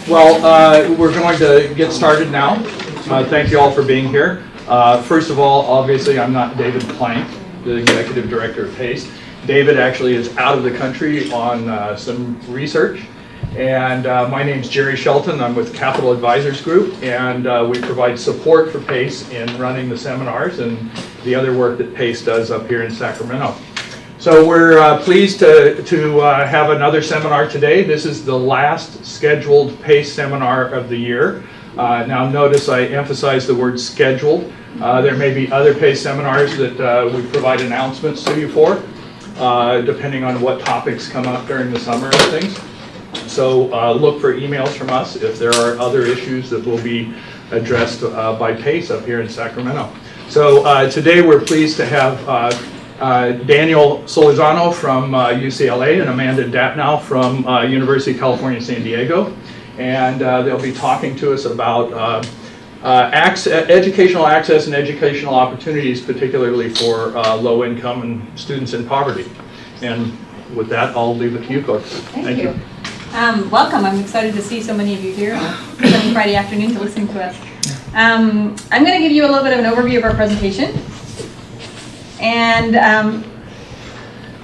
Well, we're going to get started now. Thank you all for being here. First of all, obviously, I'm not David Plank, the Executive Director of PACE. David actually is out of the country on some research. And my name's Jerry Shelton. I'm with Capital Advisors Group, and we provide support for PACE in running the seminars and the other work that PACE does up here in Sacramento. So we're pleased to have another seminar today. This is the last scheduled PACE seminar of the year. Now notice I emphasize the word scheduled. There may be other PACE seminars that we provide announcements to you for, depending on what topics come up during the summer and things. So look for emails from us if there are other issues that will be addressed by PACE up here in Sacramento. So today we're pleased to have Daniel Solorzano from UCLA and Amanda Datnow from University of California, San Diego. And they'll be talking to us about educational access and educational opportunities, particularly for low income and students in poverty. And with that, I'll leave it to you, folks. Thank you. Welcome. I'm excited to see so many of you here on Friday afternoon to listen to us. I'm going to give you a little bit of an overview of our presentation. And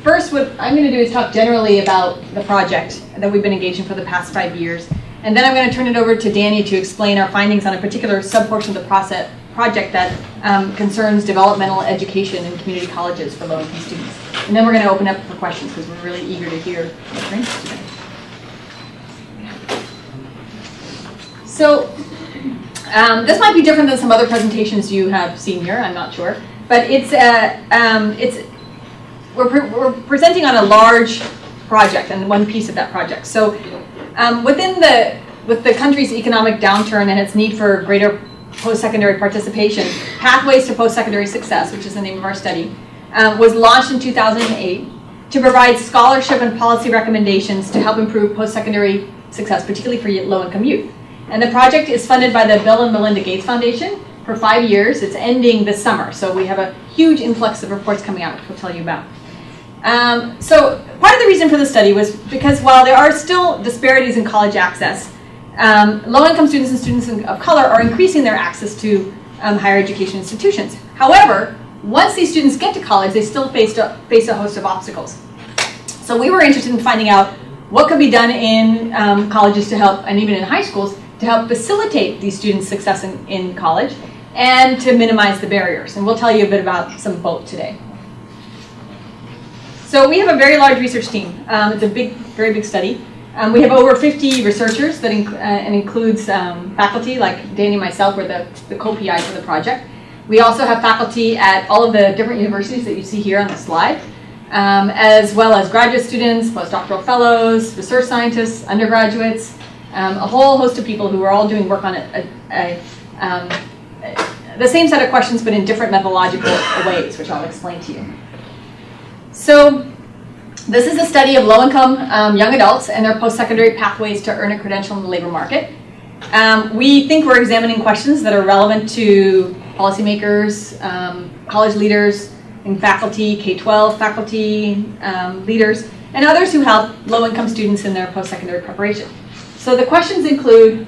first, what I'm going to do is talk generally about the project that we've been engaged in for the past 5 years. And then I'm going to turn it over to Danny to explain our findings on a particular subportion of the project that concerns developmental education in community colleges for low-income students. And then we're going to open up for questions because we're really eager to hear what you're interested in. So this might be different than some other presentations you have seen here, I'm not sure. But we're presenting on a large project and one piece of that project. So with the country's economic downturn and its need for greater post-secondary participation, Pathways to Post-Secondary Success, which is the name of our study, was launched in 2008 to provide scholarship and policy recommendations to help improve post-secondary success, particularly for low-income youth. And the project is funded by the Bill and Melinda Gates Foundation for 5 years. It's ending this summer, so we have a huge influx of reports coming out, which we'll tell you about. So part of the reason for the study was because while there are still disparities in college access, low-income students and students of color are increasing their access to higher education institutions. However, once these students get to college, they still face a host of obstacles. So we were interested in finding out what could be done in colleges to help, and even in high schools, to help facilitate these students' success in college and to minimize the barriers. And we'll tell you a bit about some of both today. So we have a very large research team. It's a very big study. We have over 50 researchers that includes faculty like Danny and myself. We're the co-PIs for the project. We also have faculty at all of the different universities that you see here on the slide, as well as graduate students, postdoctoral fellows, research scientists, undergraduates, a whole host of people who are all doing work on the same set of questions but in different methodological ways, which I'll explain to you. So this is a study of low-income young adults and their post-secondary pathways to earn a credential in the labor market. We think we're examining questions that are relevant to policymakers, college leaders, and faculty, K12 faculty leaders, and others who help low-income students in their post-secondary preparation. So the questions include,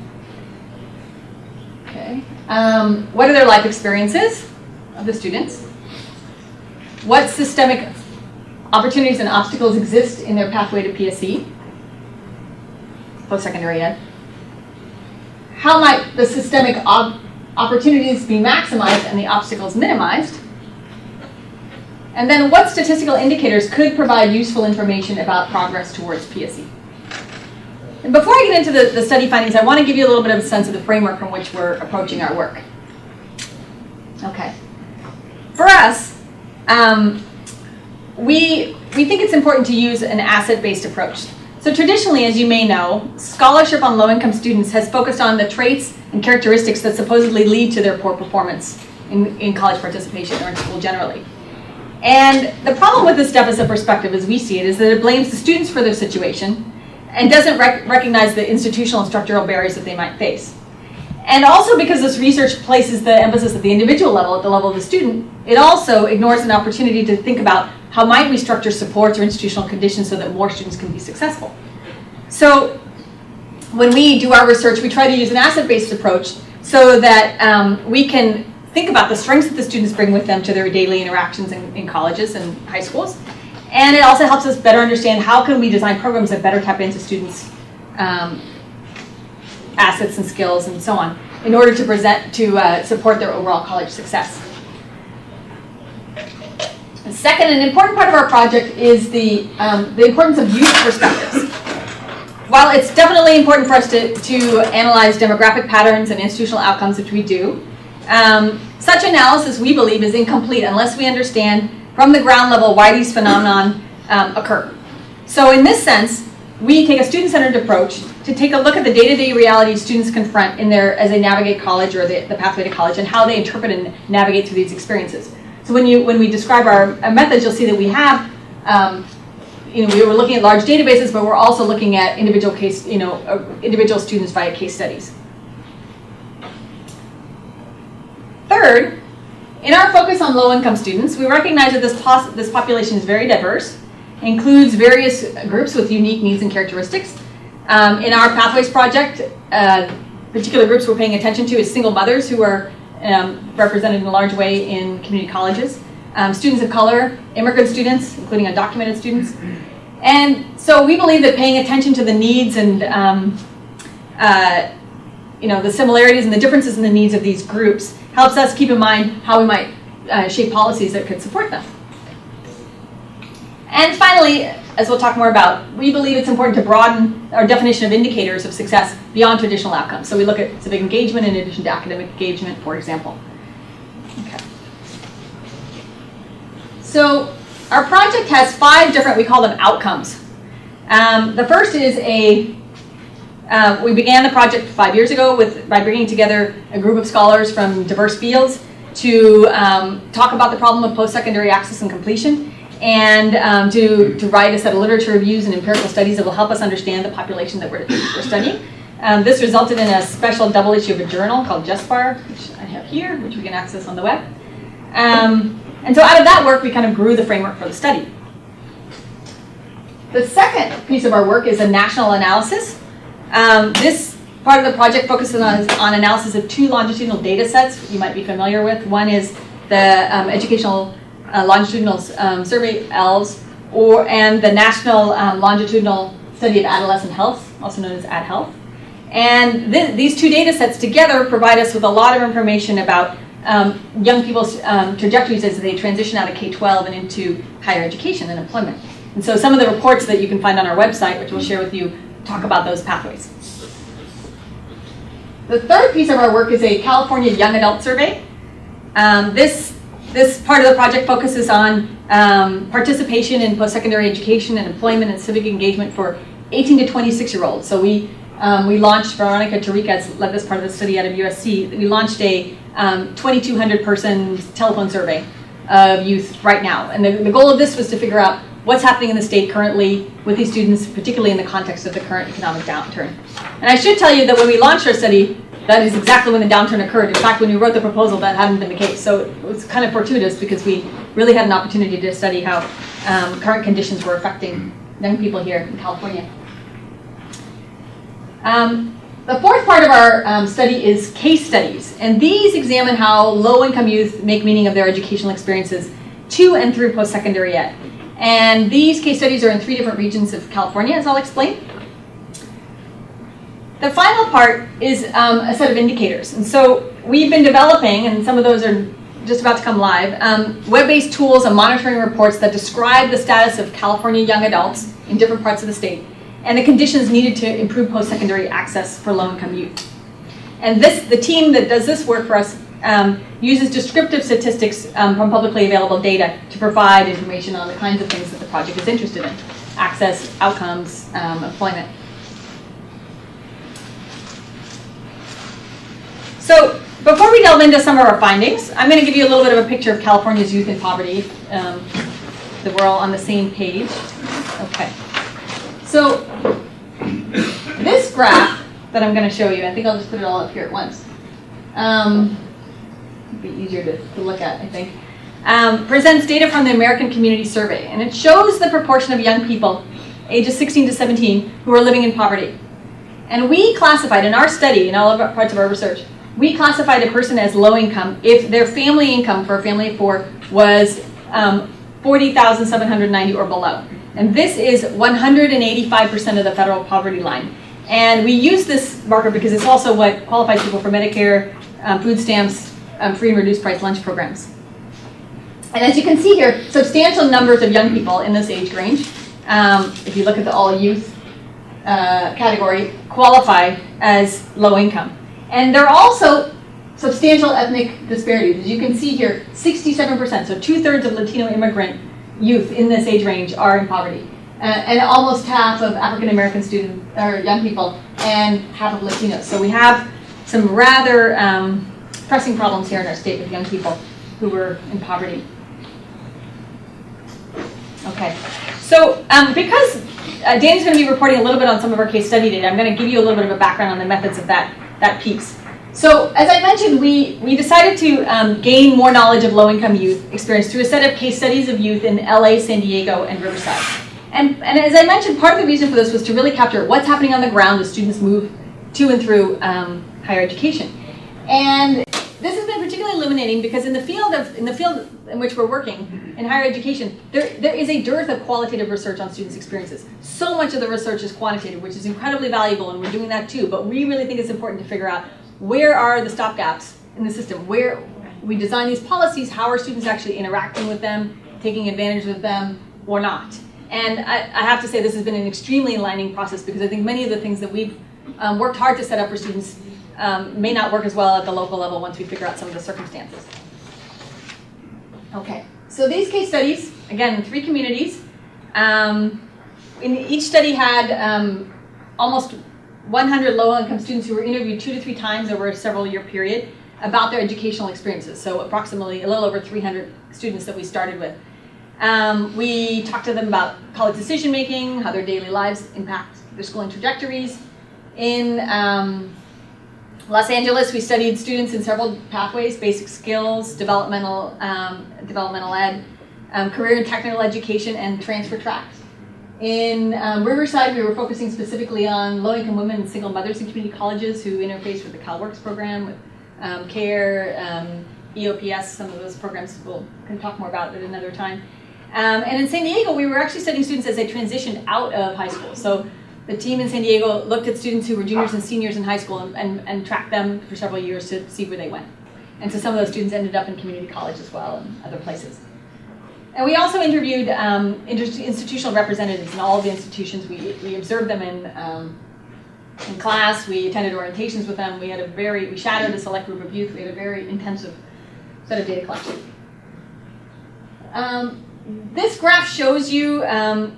what are their life experiences of the students? What systemic opportunities and obstacles exist in their pathway to PSC, post-secondary ed? How might the systemic opportunities be maximized and the obstacles minimized? And then what statistical indicators could provide useful information about progress towards PSC? And before I get into the study findings, I want to give you a little bit of a sense of the framework from which we're approaching our work. Okay. For us, we think it's important to use an asset-based approach. So traditionally, as you may know, scholarship on low-income students has focused on the traits and characteristics that supposedly lead to their poor performance in college participation or in school generally. And the problem with this deficit perspective, as we see it, is that it blames the students for their situation and doesn't recognize the institutional and structural barriers that they might face. And also because this research places the emphasis at the individual level, at the level of the student, it also ignores an opportunity to think about how might we structure supports or institutional conditions so that more students can be successful. So when we do our research, we try to use an asset-based approach so that we can think about the strengths that the students bring with them to their daily interactions in colleges and high schools. And it also helps us better understand how can we design programs that better tap into students' assets and skills and so on in order to support their overall college success. The second and important part of our project is the importance of youth perspectives. While it's definitely important for us to analyze demographic patterns and institutional outcomes, which we do, such analysis, we believe, is incomplete unless we understand from the ground level why these phenomena occur. So in this sense, we take a student-centered approach to take a look at the day-to-day reality students confront as they navigate college or the pathway to college and how they interpret and navigate through these experiences. So when we describe our methods, you'll see that we have, we were looking at large databases, but we're also looking at individual students via case studies. Third, in our focus on low-income students, we recognize that this population is very diverse, includes various groups with unique needs and characteristics. In our Pathways project, particular groups we're paying attention to is single mothers who are represented in a large way in community colleges, students of color, immigrant students, including undocumented students. And so we believe that paying attention to the needs and the similarities and the differences in the needs of these groups helps us keep in mind how we might shape policies that could support them. And finally, as we'll talk more about, we believe it's important to broaden our definition of indicators of success beyond traditional outcomes. So we look at civic engagement in addition to academic engagement, for example. Okay. So our project has 5 different, we call them outcomes. The first is we began the project 5 years ago by bringing together a group of scholars from diverse fields to talk about the problem of post-secondary access and completion, and to write a set of literature reviews and empirical studies that will help us understand the population that we're studying. This resulted in a special double issue of a journal called JustBar, which I have here, which we can access on the web. And so out of that work, we kind of grew the framework for the study. The second piece of our work is a national analysis. This part of the project focuses on analysis of 2 longitudinal data sets you might be familiar with. One is the Educational Longitudinal Survey, ELS, and the National Longitudinal Study of Adolescent Health, also known as AdHealth. And these 2 data sets together provide us with a lot of information about young people's trajectories as they transition out of K12 and into higher education and employment. And so some of the reports that you can find on our website, which we'll share with you, talk about those pathways. The third piece of our work is a California Young Adult Survey. This part of the project focuses on participation in post-secondary education and employment and civic engagement for 18 to 26-year-olds. So we launched, Veronica Tariq has led this part of the study out of USC, we launched a 2,200-person telephone survey of youth right now. And the goal of this was to figure out what's happening in the state currently with these students, particularly in the context of the current economic downturn. And I should tell you that when we launched our study, that is exactly when the downturn occurred. In fact, when we wrote the proposal, that hadn't been the case. So it was kind of fortuitous because we really had an opportunity to study how current conditions were affecting young people here in California. The fourth part of our study is case studies. And these examine how low-income youth make meaning of their educational experiences to and through post-secondary ed. And these case studies are in 3 different regions of California, as I'll explain. The final part is a set of indicators. And so we've been developing, and some of those are just about to come live, web-based tools and monitoring reports that describe the status of California young adults in different parts of the state and the conditions needed to improve post-secondary access for low-income youth. And the team that does this work for us uses descriptive statistics from publicly available data to provide information on the kinds of things that the project is interested in: access, outcomes, employment. So before we delve into some of our findings, I'm going to give you a little bit of a picture of California's youth in poverty, that we're all on the same page. Okay. So this graph that I'm going to show you, I think I'll just put it all up here at once. It'd be easier to look at, I think. Presents data from the American Community Survey, and it shows the proportion of young people ages 16 to 17 who are living in poverty. And we classified, in our study, in all of our parts of our research, we classified a person as low income if their family income for a family of 4 was 40,790 or below. And this is 185% of the federal poverty line. And we use this marker because it's also what qualifies people for Medicare, food stamps, free and reduced price lunch programs. And as you can see here, substantial numbers of young people in this age range, if you look at the all youth category, qualify as low income. And there are also substantial ethnic disparities. As you can see here, 67%, so 2/3 of Latino immigrant youth in this age range are in poverty. And almost half of African American students or young people, and half of Latinos. So we have some rather pressing problems here in our state with young people who were in poverty. Okay, so because Danny's going to be reporting a little bit on some of our case study data, I'm going to give you a little bit of a background on the methods of that piece. So as I mentioned, we decided to gain more knowledge of low-income youth experience through a set of case studies of youth in LA, San Diego, and Riverside. And as I mentioned, part of the reason for this was to really capture what's happening on the ground as students move to and through higher education. And this has been particularly illuminating because in the field in which we're working, in higher education, there is a dearth of qualitative research on students' experiences. So much of the research is quantitative, which is incredibly valuable, and we're doing that too, but we really think it's important to figure out where are the stopgaps in the system, where we design these policies, how are students actually interacting with them, taking advantage of them, or not. And I have to say this has been an extremely enlightening process because I think many of the things that we've worked hard to set up for students may not work as well at the local level once we figure out some of the circumstances. Okay, so these case studies, again, in 3 communities. Each study had almost 100 low-income students who were interviewed 2 to 3 times over a several-year period about their educational experiences. So approximately a little over 300 students that we started with. We talked to them about college decision-making, how their daily lives impact their schooling trajectories. In Los Angeles, we studied students in several pathways: basic skills, developmental ed, career and technical education, and transfer tracks. In Riverside, we were focusing specifically on low-income women and single mothers in community colleges who interface with the CalWorks program, with CARE, EOPS, some of those programs we can talk more about at another time. And in San Diego, we were actually studying students as they transitioned out of high school. So the team in San Diego looked at students who were juniors and seniors in high school and tracked them for several years to see where they went. And so some of those students ended up in community college as well and other places. And we also interviewed institutional representatives in all of the institutions. We observed them in class. We attended orientations with them. We shadowed a select group of youth. We had a very intensive set of data collection. This graph shows you the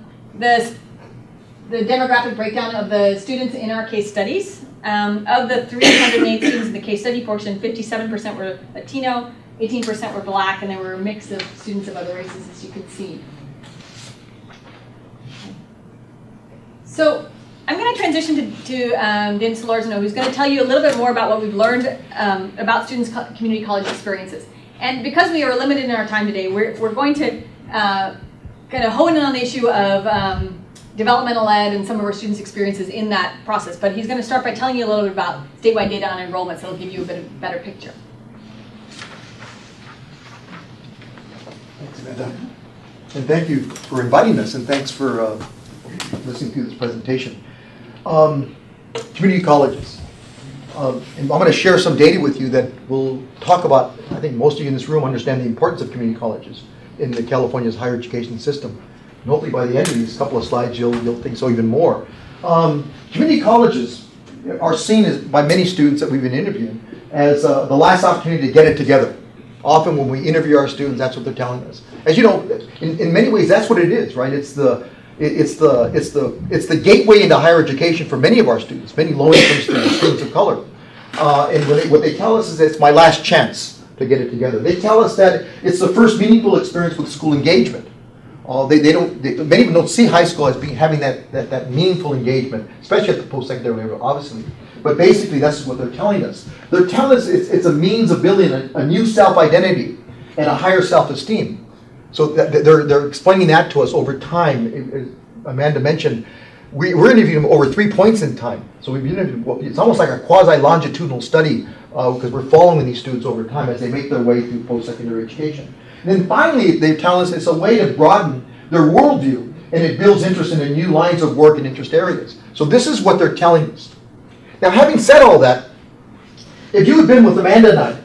demographic breakdown of the students in our case studies. Of the 308 students in the case study portion, 57% were Latino, 18% were Black, and there were a mix of students of other races, as you can see. So I'm going to transition to Dan Solorzano, who's going to tell you a little bit more about what we've learned about students' community college experiences. And because we are limited in our time today, we're going to kind of hone in on the issue of developmental ed and some of our students' experiences in that process. But he's going to start by telling you a little bit about statewide data on enrollment, so it'll give you a better picture. Thanks, Amanda. And thank you for inviting us, and thanks for listening to this presentation. Community colleges. And I'm going to share some data with you that will talk about, I think most of you in this room understand the importance of community colleges in California's higher education system. And hopefully by the end of these couple of slides, you'll think so even more. Community colleges are seen as, by many students that we've been interviewing as the last opportunity to get it together. Often when we interview our students, that's what they're telling us. As you know, in many ways, that's what it is, right? It's the gateway into higher education for many of our students, many low-income students, students of color. And what they tell us is that it's my last chance to get it together. They tell us that it's the first meaningful experience with school engagement. Many of them don't see high school as having that meaningful engagement, especially at the post-secondary level, obviously. But basically, that's what they're telling us. They're telling us it's a means of building a new self-identity and a higher self-esteem. So they're explaining that to us over time. As Amanda mentioned, we're interviewing them over 3 points in time. So we've interviewed, it's almost like a quasi-longitudinal study because we're following these students over time as they make their way through post-secondary education. And then finally, they tell us it's a way to broaden their worldview, and it builds interest in the new lines of work and interest areas. So this is what they're telling us. Now, having said all that, if you had been with Amanda and I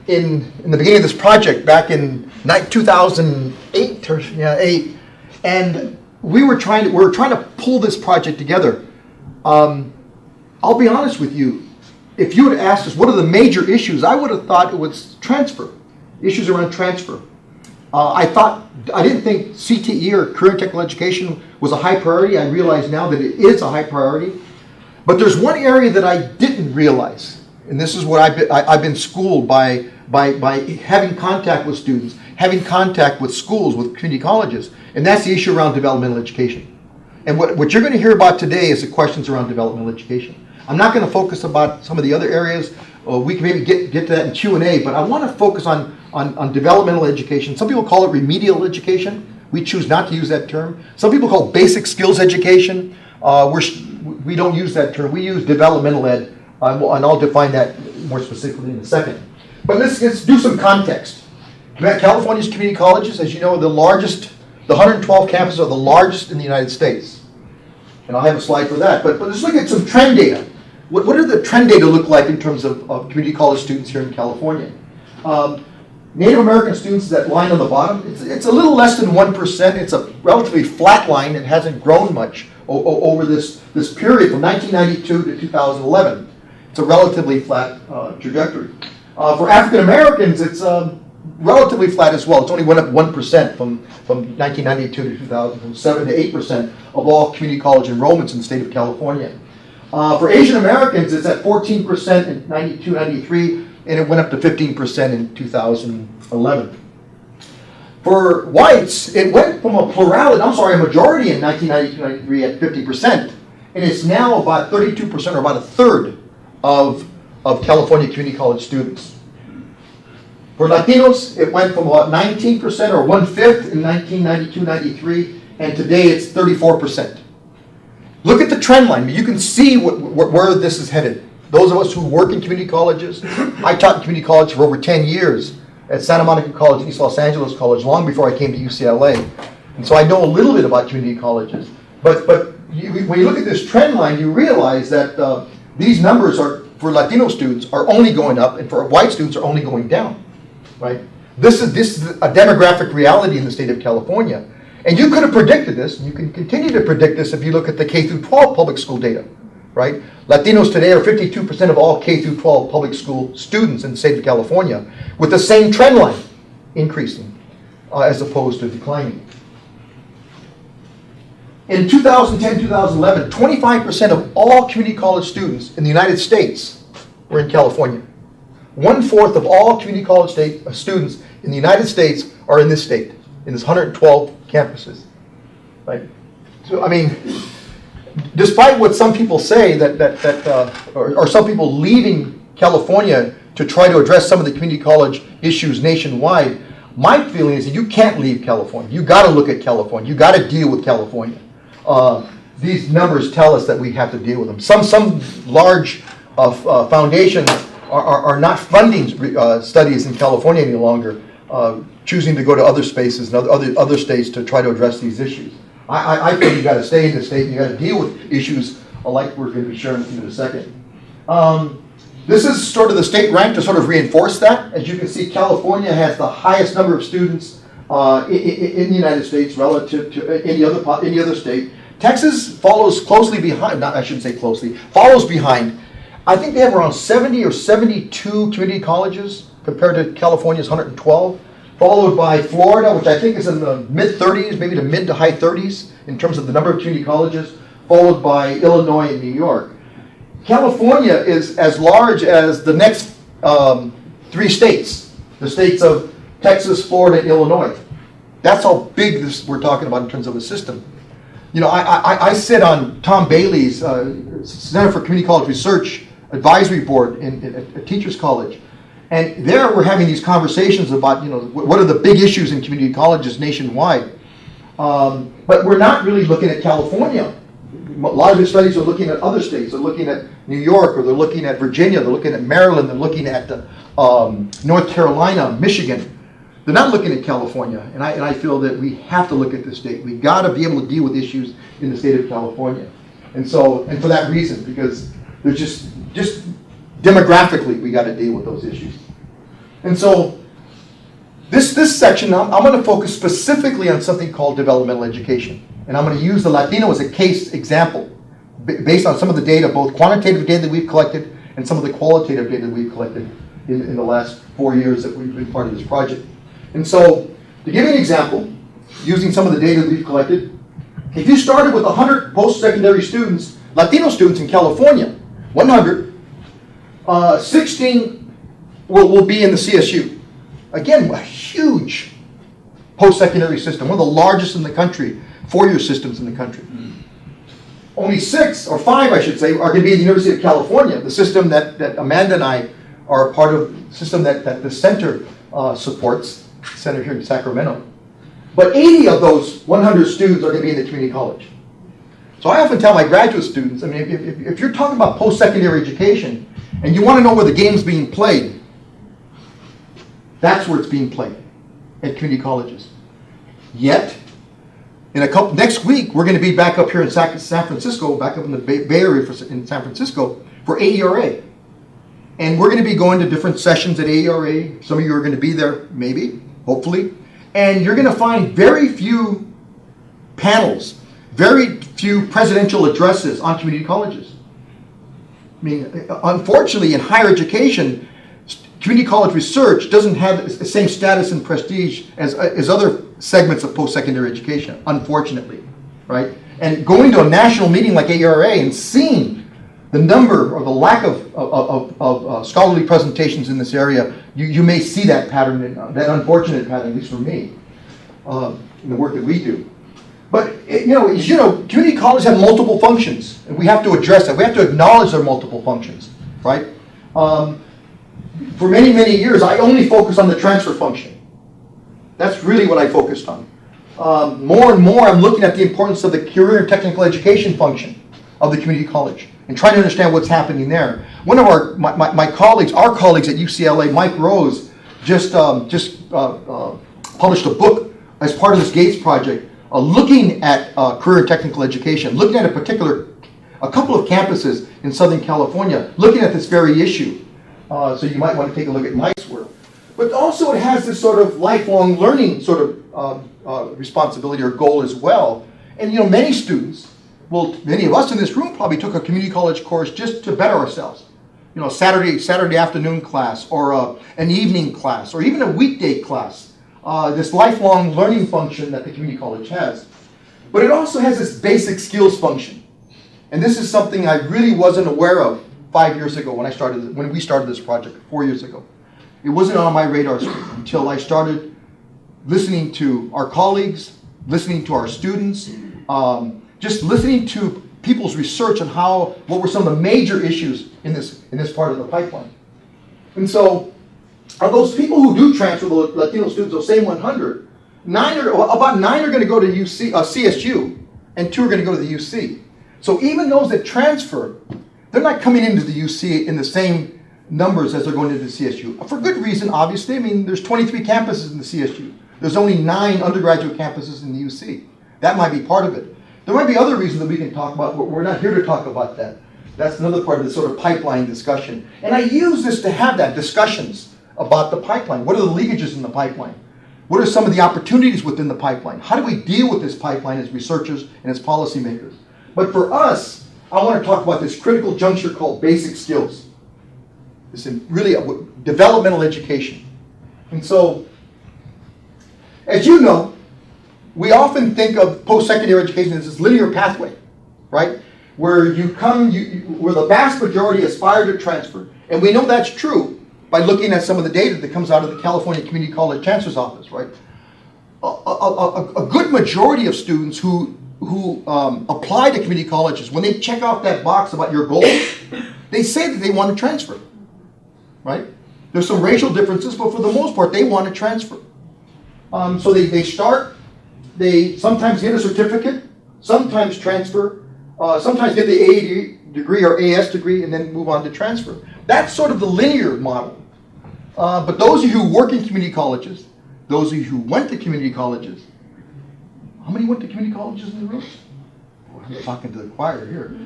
in the beginning of this project back in 2008, and we were trying to pull this project together. I'll be honest with you. If you had asked us what are the major issues, I would have thought it was transfer, issues around transfer. I didn't think CTE or career and technical education was a high priority. I realize now that it is a high priority. But there's one area that I didn't realize, and this is what I've been schooled by having contact with students, having contact with schools, with community colleges, and that's the issue around developmental education. And what you're going to hear about today is the questions around developmental education. I'm not going to focus about some of the other areas. We can maybe get to that in Q&A, but I want to focus on developmental education. Some people call it remedial education. We choose not to use that term. Some people call it basic skills education. We don't use that term. We use developmental ed, and I'll define that more specifically in a second. But let's do some context. California's community colleges, as you know, the 112 campuses are the largest in the United States. And I'll have a slide for that. But let's look at some trend data. What do the trend data look like in terms of community college students here in California? Native American students, that line on the bottom, it's a little less than 1%. It's a relatively flat line. It hasn't grown much over this period from 1992 to 2011. It's a relatively flat trajectory. For African Americans, it's relatively flat as well. It's only went up 1% from 1992 to 2000, from 7 to 8% of all community college enrollments in the state of California. For Asian Americans, it's at 14% in 92, 93, and it went up to 15% in 2011. For whites, it went from a majority in 1992, 93 at 50%, and it's now about 32%, or about a third of California community college students. For Latinos, it went from about 19%, or 1/5 in 1992, 93, and today it's 34%. Look at the trend line. You can see where this is headed. Those of us who work in community colleges, I taught in community college for over 10 years at Santa Monica College, East Los Angeles College, long before I came to UCLA. And so I know a little bit about community colleges. But when you look at this trend line, you realize that these numbers for Latino students are only going up, and for white students are only going down. Right? This is a demographic reality in the state of California. And you could have predicted this, and you can continue to predict this if you look at the K-12 public school data. Right? Latinos today are 52% of all K-12 public school students in the state of California, with the same trend line increasing as opposed to declining. In 2010, 2011, 25% of all community college students in the United States were in California. 1/4 of all community college students in the United States are in this state, in this 112 campuses. Right? So, I mean, despite what some people say, or some people leaving California to try to address some of the community college issues nationwide, my feeling is that you can't leave California. You got to look at California. You got to deal with California. These numbers tell us that we have to deal with them. Some large foundations are not funding studies in California any longer, choosing to go to other spaces and other states to try to address these issues. I think you got to stay in the state and you got to deal with issues like we're going to be sharing with you in a second. This is sort of the state rank to sort of reinforce that. As you can see, California has the highest number of students in the United States relative to any other state. Texas follows closely behind. I shouldn't say closely. Follows behind. I think they have around 70 or 72 community colleges compared to California's 112. Followed by Florida, which I think is in the mid-30s, maybe the mid to high 30s in terms of the number of community colleges, followed by Illinois and New York. California is as large as the next 3 states, the states of Texas, Florida, and Illinois. That's how big we're talking about in terms of a system. You know, I sit on Tom Bailey's Center for Community College Research Advisory Board at Teachers College. And there we're having these conversations about, you know, what are the big issues in community colleges nationwide. But we're not really looking at California. A lot of the studies are looking at other states. They're looking at New York, or they're looking at Virginia, they're looking at Maryland, they're looking at North Carolina, Michigan. They're not looking at California, and I feel that we have to look at this state. We've got to be able to deal with issues in the state of California. And for that reason, because there's just demographically, we got to deal with those issues. And so this section, I'm going to focus specifically on something called developmental education. And I'm going to use the Latino as a case example, based on some of the data, both quantitative data that we've collected and some of the qualitative data that we've collected in the last 4 years that we've been part of this project. And so, to give you an example, using some of the data that we've collected, if you started with 100 post-secondary students, Latino students in California, 100, 16 will be in the CSU. Again, a huge post-secondary system, one of the largest in the country, four-year systems in the country. Only 6, or 5 I should say, are going to be at the University of California, the system that Amanda and I are a part of, the system that the center supports, center here in Sacramento. But 80 of those 100 students are going to be in the community college. So I often tell my graduate students, I mean, if you're talking about post-secondary education and you want to know where the game's being played, that's where it's being played, at community colleges. Yet, next week, we're going to be back up here in San Francisco, back up in the Bay Area in San Francisco for AERA. And we're going to be going to different sessions at AERA. Some of you are going to be there, maybe, hopefully. And you're going to find very few panels, very few presidential addresses on community colleges. I mean, unfortunately, in higher education, community college research doesn't have the same status and prestige as other segments of post-secondary education, unfortunately, right? And going to a national meeting like AERA and seeing the number or the lack of scholarly presentations in this area, you may see that pattern, that unfortunate pattern, at least for me, in the work that we do. But as you know, community colleges have multiple functions, and we have to address that. We have to acknowledge their multiple functions, right? For many, many years, I only focused on the transfer function. That's really what I focused on. More and more, I'm looking at the importance of the career and technical education function of the community college and trying to understand what's happening there. One of my colleagues, our colleagues at UCLA, Mike Rose, just published a book as part of this Gates project, looking at career and technical education, looking at a couple of campuses in Southern California, looking at this very issue. So you might want to take a look at Mike's work. But also it has this sort of lifelong learning sort of responsibility or goal as well. And many students, well, many of us in this room probably took a community college course just to better ourselves. Saturday afternoon class, or an evening class, or even a weekday class. This lifelong learning function that the community college has. But it also has this basic skills function. And this is something I really wasn't aware of 5 years ago when we started this project 4 years ago. It wasn't on my radar screen until I started listening to our colleagues, listening to our students, just listening to people's research on what were some of the major issues in this part of the pipeline. And so, of those people who do transfer, the Latino students, those same 100, about 9 are going to go to CSU, and 2 are going to go to the UC. So even those that transfer, they're not coming into the UC in the same numbers as they're going into the CSU. For good reason, obviously. I mean, there's 23 campuses in the CSU. There's only 9 undergraduate campuses in the UC. That might be part of it. There might be other reasons that we can talk about, but we're not here to talk about that. That's another part of the sort of pipeline discussion. And I use this to have that discussions about the pipeline. What are the leakages in the pipeline? What are some of the opportunities within the pipeline? How do we deal with this pipeline as researchers and as policymakers? But for us, I want to talk about this critical juncture called basic skills. This is really developmental education. And so, as you know, we often think of post-secondary education as this linear pathway, right? Where where the vast majority aspire to transfer. And we know that's true by looking at some of the data that comes out of the California Community College Chancellor's Office, right? A good majority of students who apply to community colleges, when they check off that box about your goals, they say that they want to transfer, right? There's some racial differences, but for the most part, they want to transfer. So they start they sometimes get a certificate, sometimes transfer, sometimes get the A degree or AS degree and then move on to transfer. That's sort of the linear model. But those of you who work in community colleges, those of you who went to community colleges, how many went to community colleges in the room? Oh, I'm talking to the choir here.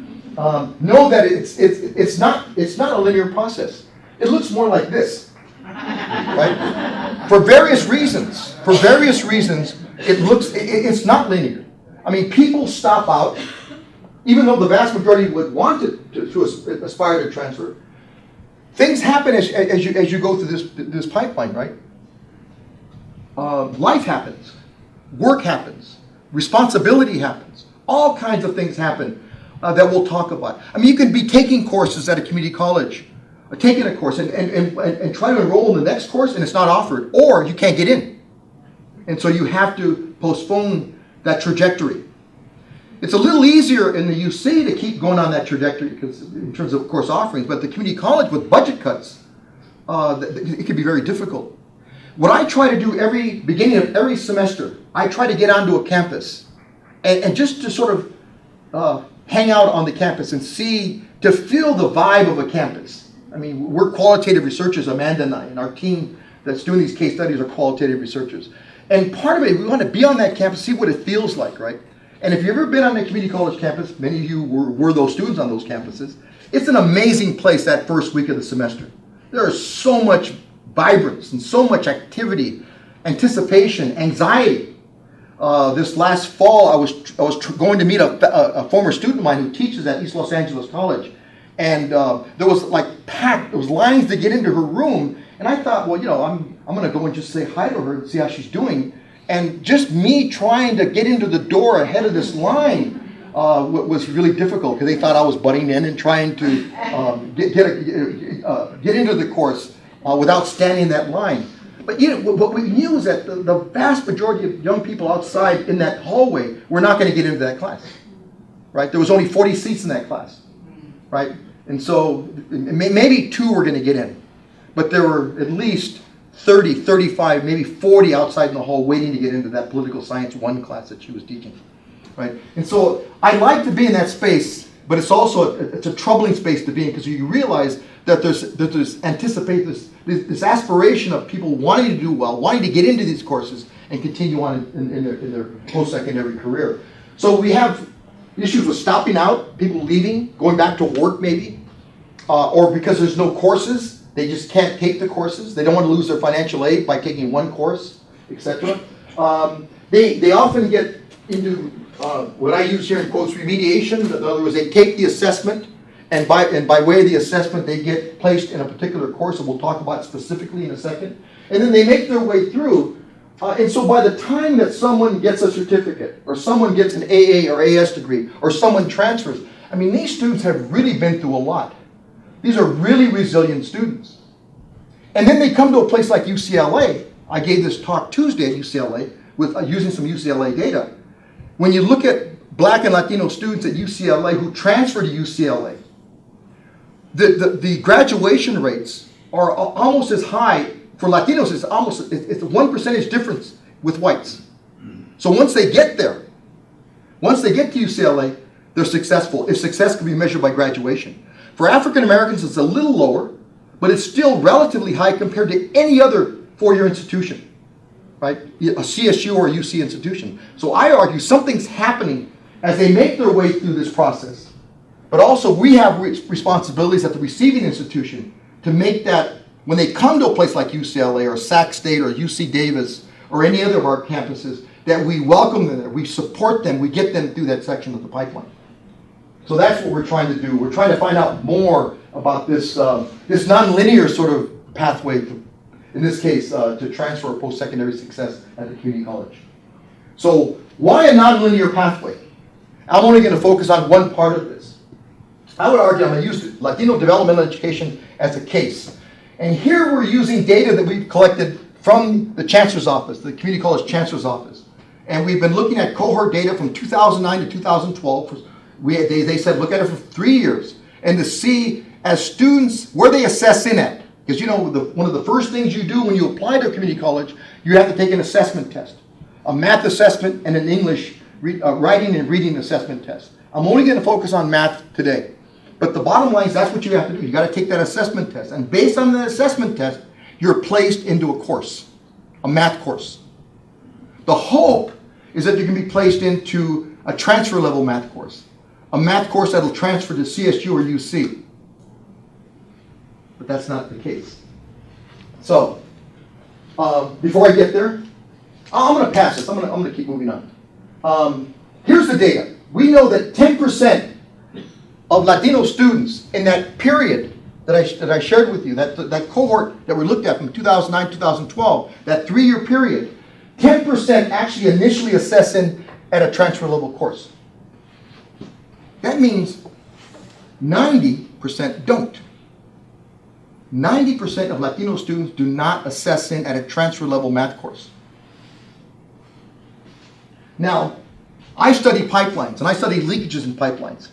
Know that it's not a linear process. It looks more like this, right? For various reasons, it's not linear. I mean, people stop out, even though the vast majority would want to aspire to transfer. Things happen as you go through this pipeline, right? Life happens, work happens, responsibility happens, all kinds of things happen that we'll talk about. I mean, you can be taking courses at a community college, or taking a course and try to enroll in the next course and it's not offered, or you can't get in. And so you have to postpone that trajectory. It's a little easier in the UC to keep going on that trajectory because in terms of course offerings, but the community college with budget cuts, it can be very difficult. What I try to do beginning of every semester, I try to get onto a campus and just to sort of hang out on the campus and to feel the vibe of a campus. I mean, we're qualitative researchers, Amanda and I, and our team that's doing these case studies are qualitative researchers. And part of it, we want to be on that campus, see what it feels like, right? And if you've ever been on a community college campus, many of you were those students on those campuses, it's an amazing place that first week of the semester. There is so much vibrance and so much activity, anticipation, anxiety. This last fall, I was going to meet a former student of mine who teaches at East Los Angeles College. And there was there was lines to get into her room. And I thought, well, I'm going to go and just say hi to her and see how she's doing. And just me trying to get into the door ahead of this line was really difficult because they thought I was butting in and trying to get into the course without standing in that line. But what we knew is that the vast majority of young people outside in that hallway were not going to get into that class. Right? There was only 40 seats in that class. Right? And so maybe 2 were going to get in. But there were at least 30, 35, maybe 40 outside in the hall waiting to get into that political science 1 class that she was teaching. Right? And so I like to be in that space, but it's also a troubling space to be in because you realize that there's anticipate this aspiration of people wanting to do well, wanting to get into these courses and continue on in their post-secondary career. So we have issues with stopping out, people leaving, going back to work maybe, or because there's no courses, they just can't take the courses. They don't want to lose their financial aid by taking 1 course, etc. They often get into what I use here in quotes, remediation. In other words, they take the assessment, and by way of the assessment, they get placed in a particular course, and we'll talk about specifically in a second. And then they make their way through. And so by the time that someone gets a certificate, or someone gets an AA or AS degree, or someone transfers, I mean, these students have really been through a lot. These are really resilient students. And then they come to a place like UCLA. I gave this talk Tuesday at UCLA with using some UCLA data. When you look at Black and Latino students at UCLA who transfer to UCLA, the graduation rates are almost as high for Latinos. It's a 1% difference with whites. So once they get there, once they get to UCLA, they're successful. If success can be measured by graduation. For African Americans, it's a little lower, but it's still relatively high compared to any other 4-year institution, right? A CSU or a UC institution. So I argue something's happening as they make their way through this process. But also we have responsibilities at the receiving institution to make that, when they come to a place like UCLA or Sac State or UC Davis or any other of our campuses, that we welcome them, that we support them, we get them through that section of the pipeline. So that's what we're trying to do. We're trying to find out more about this nonlinear sort of pathway, in this case, to transfer post-secondary success at the community college. So why a nonlinear pathway? I'm only going to focus on one part of this. I would argue I'm going to use Latino developmental education as a case. And here we're using data that we've collected from the Chancellor's Office, the Community College Chancellor's Office. And we've been looking at cohort data from 2009 to 2012. They said look at it for 3 years. And to see as students where they assess in at. Because one of the first things you do when you apply to a community college, you have to take an assessment test. a math assessment, and an English writing and reading assessment test. I'm only going to focus on math today. But the bottom line is that's what you have to do. You got to take that assessment test. And based on the assessment test, you're placed into a course, a math course. The hope is that you can be placed into a transfer level math course, a math course that will transfer to CSU or UC. But that's not the case. So, before I get there, I'm going to pass this. I'm going to keep moving on. Here's the data. We know that 10% of Latino students in that period that I shared with you, that cohort that we looked at from 2009 2012, that 3-year period, 10% actually initially assess in at a transfer level course. That means 90% don't. 90% of Latino students do not assess in at a transfer level math course. Now, I study pipelines and I study leakages in pipelines.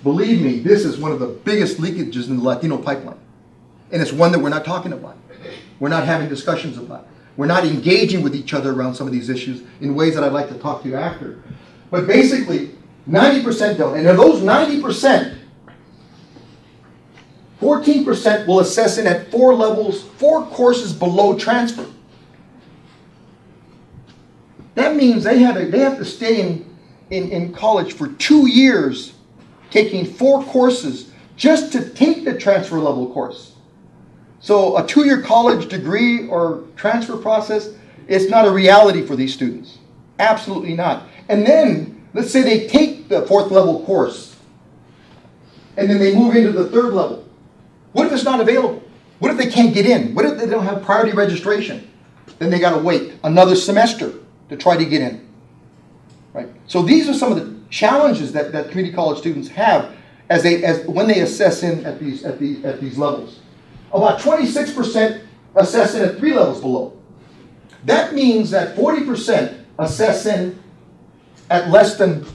Believe me, this is one of the biggest leakages in the Latino pipeline. And it's one that we're not talking about. We're not having discussions about. We're not engaging with each other around some of these issues in ways that I'd like to talk to you after. But basically, 90% don't. And of those 90%, 14% will assess in at 4 levels, 4 courses below transfer. That means they have to stay in college for 2 years taking 4 courses just to take the transfer level course. So a 2-year college degree or transfer process is not a reality for these students. Absolutely not. And then, let's say they take the 4th level course, and then they move into the 3rd level. What if it's not available? What if they can't get in? What if they don't have priority registration? Then they got to wait another semester to try to get in. Right? So these are some of the challenges that community college students have when they assess in at these levels. About 26% assess in at 3 levels below. That means that 40% assess in at less than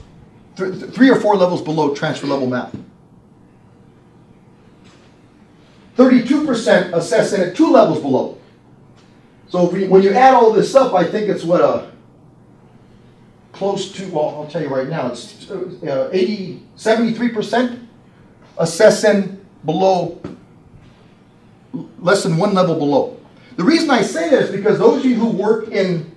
3 or 4 levels below transfer level math. 32% assess in at 2 levels below. So when you add all this up, I think it's close to, well, I'll tell you right now, it's 73% assess in below, less than 1 level below. The reason I say this is because those of you who work in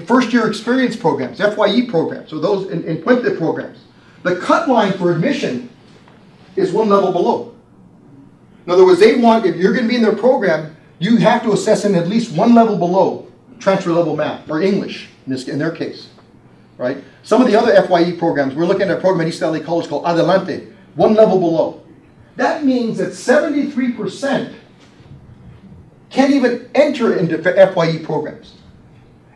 first-year experience programs, FYE programs, or those in Puente programs, the cut line for admission is 1 level below. In other words, they want, if you're going to be in their program, you have to assess in at least 1 level below transfer level math, or English, in their case. Right? Some of the other FYE programs, we're looking at a program at East LA College called Adelante, 1 level below. That means that 73% can't even enter into FYE programs.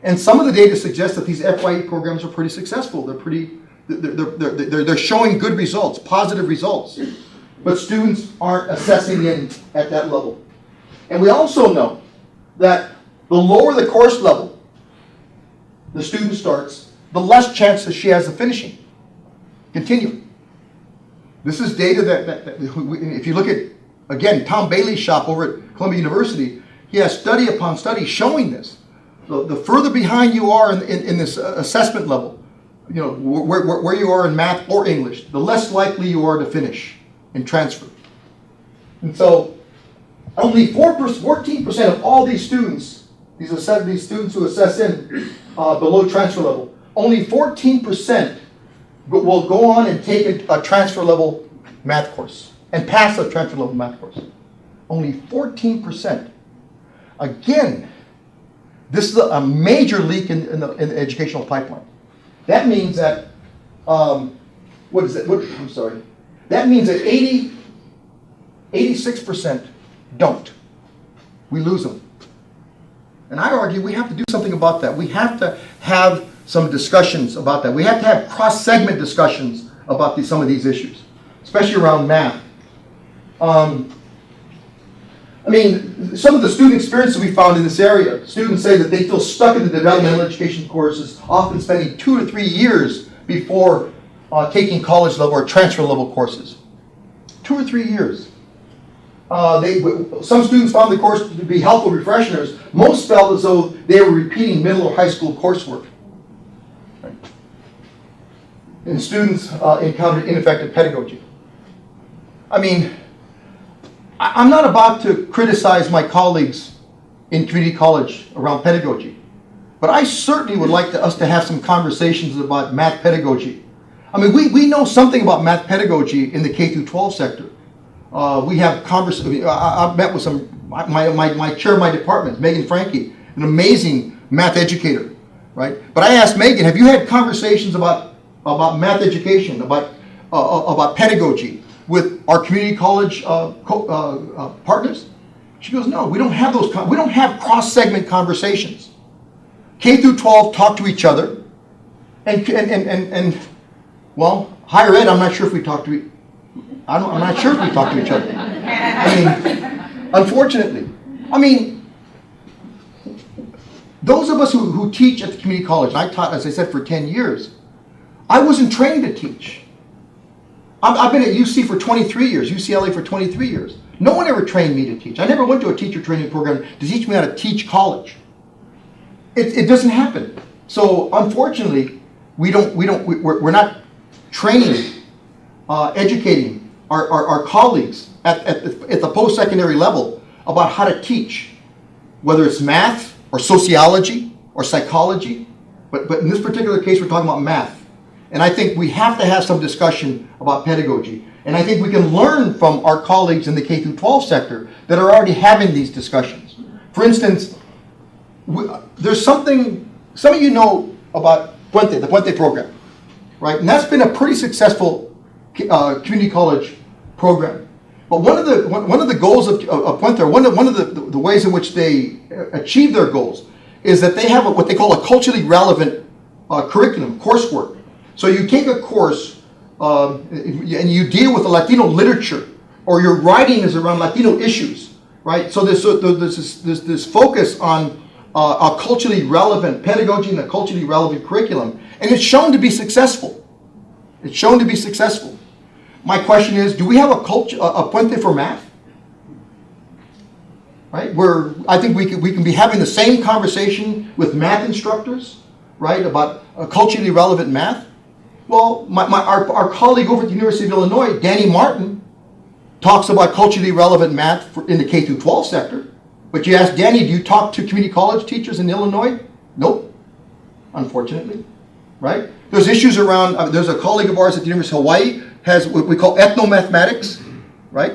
And some of the data suggests that these FYE programs are pretty successful. They're showing good results, positive results. But students aren't assessing in at that level. And we also know that the lower the course level the student starts, the less chance that she has of finishing. Continue. This is data that if you look at, again, Tom Bailey's shop over at Columbia University, he has study upon study showing this. The further behind you are in this assessment level, you know, where you are in math or English, the less likely you are to finish and transfer. And so only 14% of all these students, these students who assess in below transfer level, only 14% will go on and take a transfer level math course and pass a transfer level math course. Only 14%. Again, this is a major leak in the educational pipeline. That means that, that means that 86% don't. We lose them. And I argue we have to do something about that. We have to have some discussions about that. We have to have cross-segment discussions about some of these issues, especially around math. I mean, some of the student experiences we found in this area, students say that they feel stuck in the developmental education courses, often spending 2 to 3 years before taking college level or transfer level courses. 2 or 3 years. Some students found the course to be helpful refreshers. Most felt as though they were repeating middle or high school coursework. Right. And students encountered ineffective pedagogy. I mean, I'm not about to criticize my colleagues in community college around pedagogy, but I certainly would like us to have some conversations about math pedagogy. I mean, we know something about math pedagogy in the K-12 sector. We have conversations. I've met with my chair of my department, Megan Franke, an amazing math educator, right? But I asked Megan, have you had conversations about math education, about pedagogy with our community college partners? She goes, no, we don't have those. We don't have cross-segment conversations. K-12 talk to each other, and well, higher ed, I'm not sure if we talk to. I'm not sure if we talk to each other. I mean, unfortunately. I mean, those of us who teach at the community college, and I taught, as I said, for 10 years, I wasn't trained to teach. I've been at UC for 23 years, UCLA for 23 years. No one ever trained me to teach. I never went to a teacher training program to teach me how to teach college. It doesn't happen. So unfortunately, we're not training, educating our colleagues at the post-secondary level about how to teach, whether it's math or sociology or psychology. But in this particular case, we're talking about math. And I think we have to have some discussion about pedagogy. And I think we can learn from our colleagues in the K-12 sector that are already having these discussions. For instance, there's something, some of you know about Puente, the Puente program, right? And that's been a pretty successful community college program. But one of the goals of Puente, one of the ways in which they achieve their goals, is that they have what they call a culturally relevant curriculum, coursework. So you take a course and you deal with the Latino literature, or your writing is around Latino issues, right? So there's this focus on a culturally relevant pedagogy and a culturally relevant curriculum, and it's shown to be successful. It's shown to be successful. My question is, do we have a Puente for math? Right? Where I think we can be having the same conversation with math instructors, right, about culturally relevant math. Well, our colleague over at the University of Illinois, Danny Martin, talks about culturally relevant math in the K-12 sector. But you ask Danny, do you talk to community college teachers in Illinois? Nope, unfortunately, right? There's issues around, there's a colleague of ours at the University of Hawaii, has what we call ethnomathematics, right?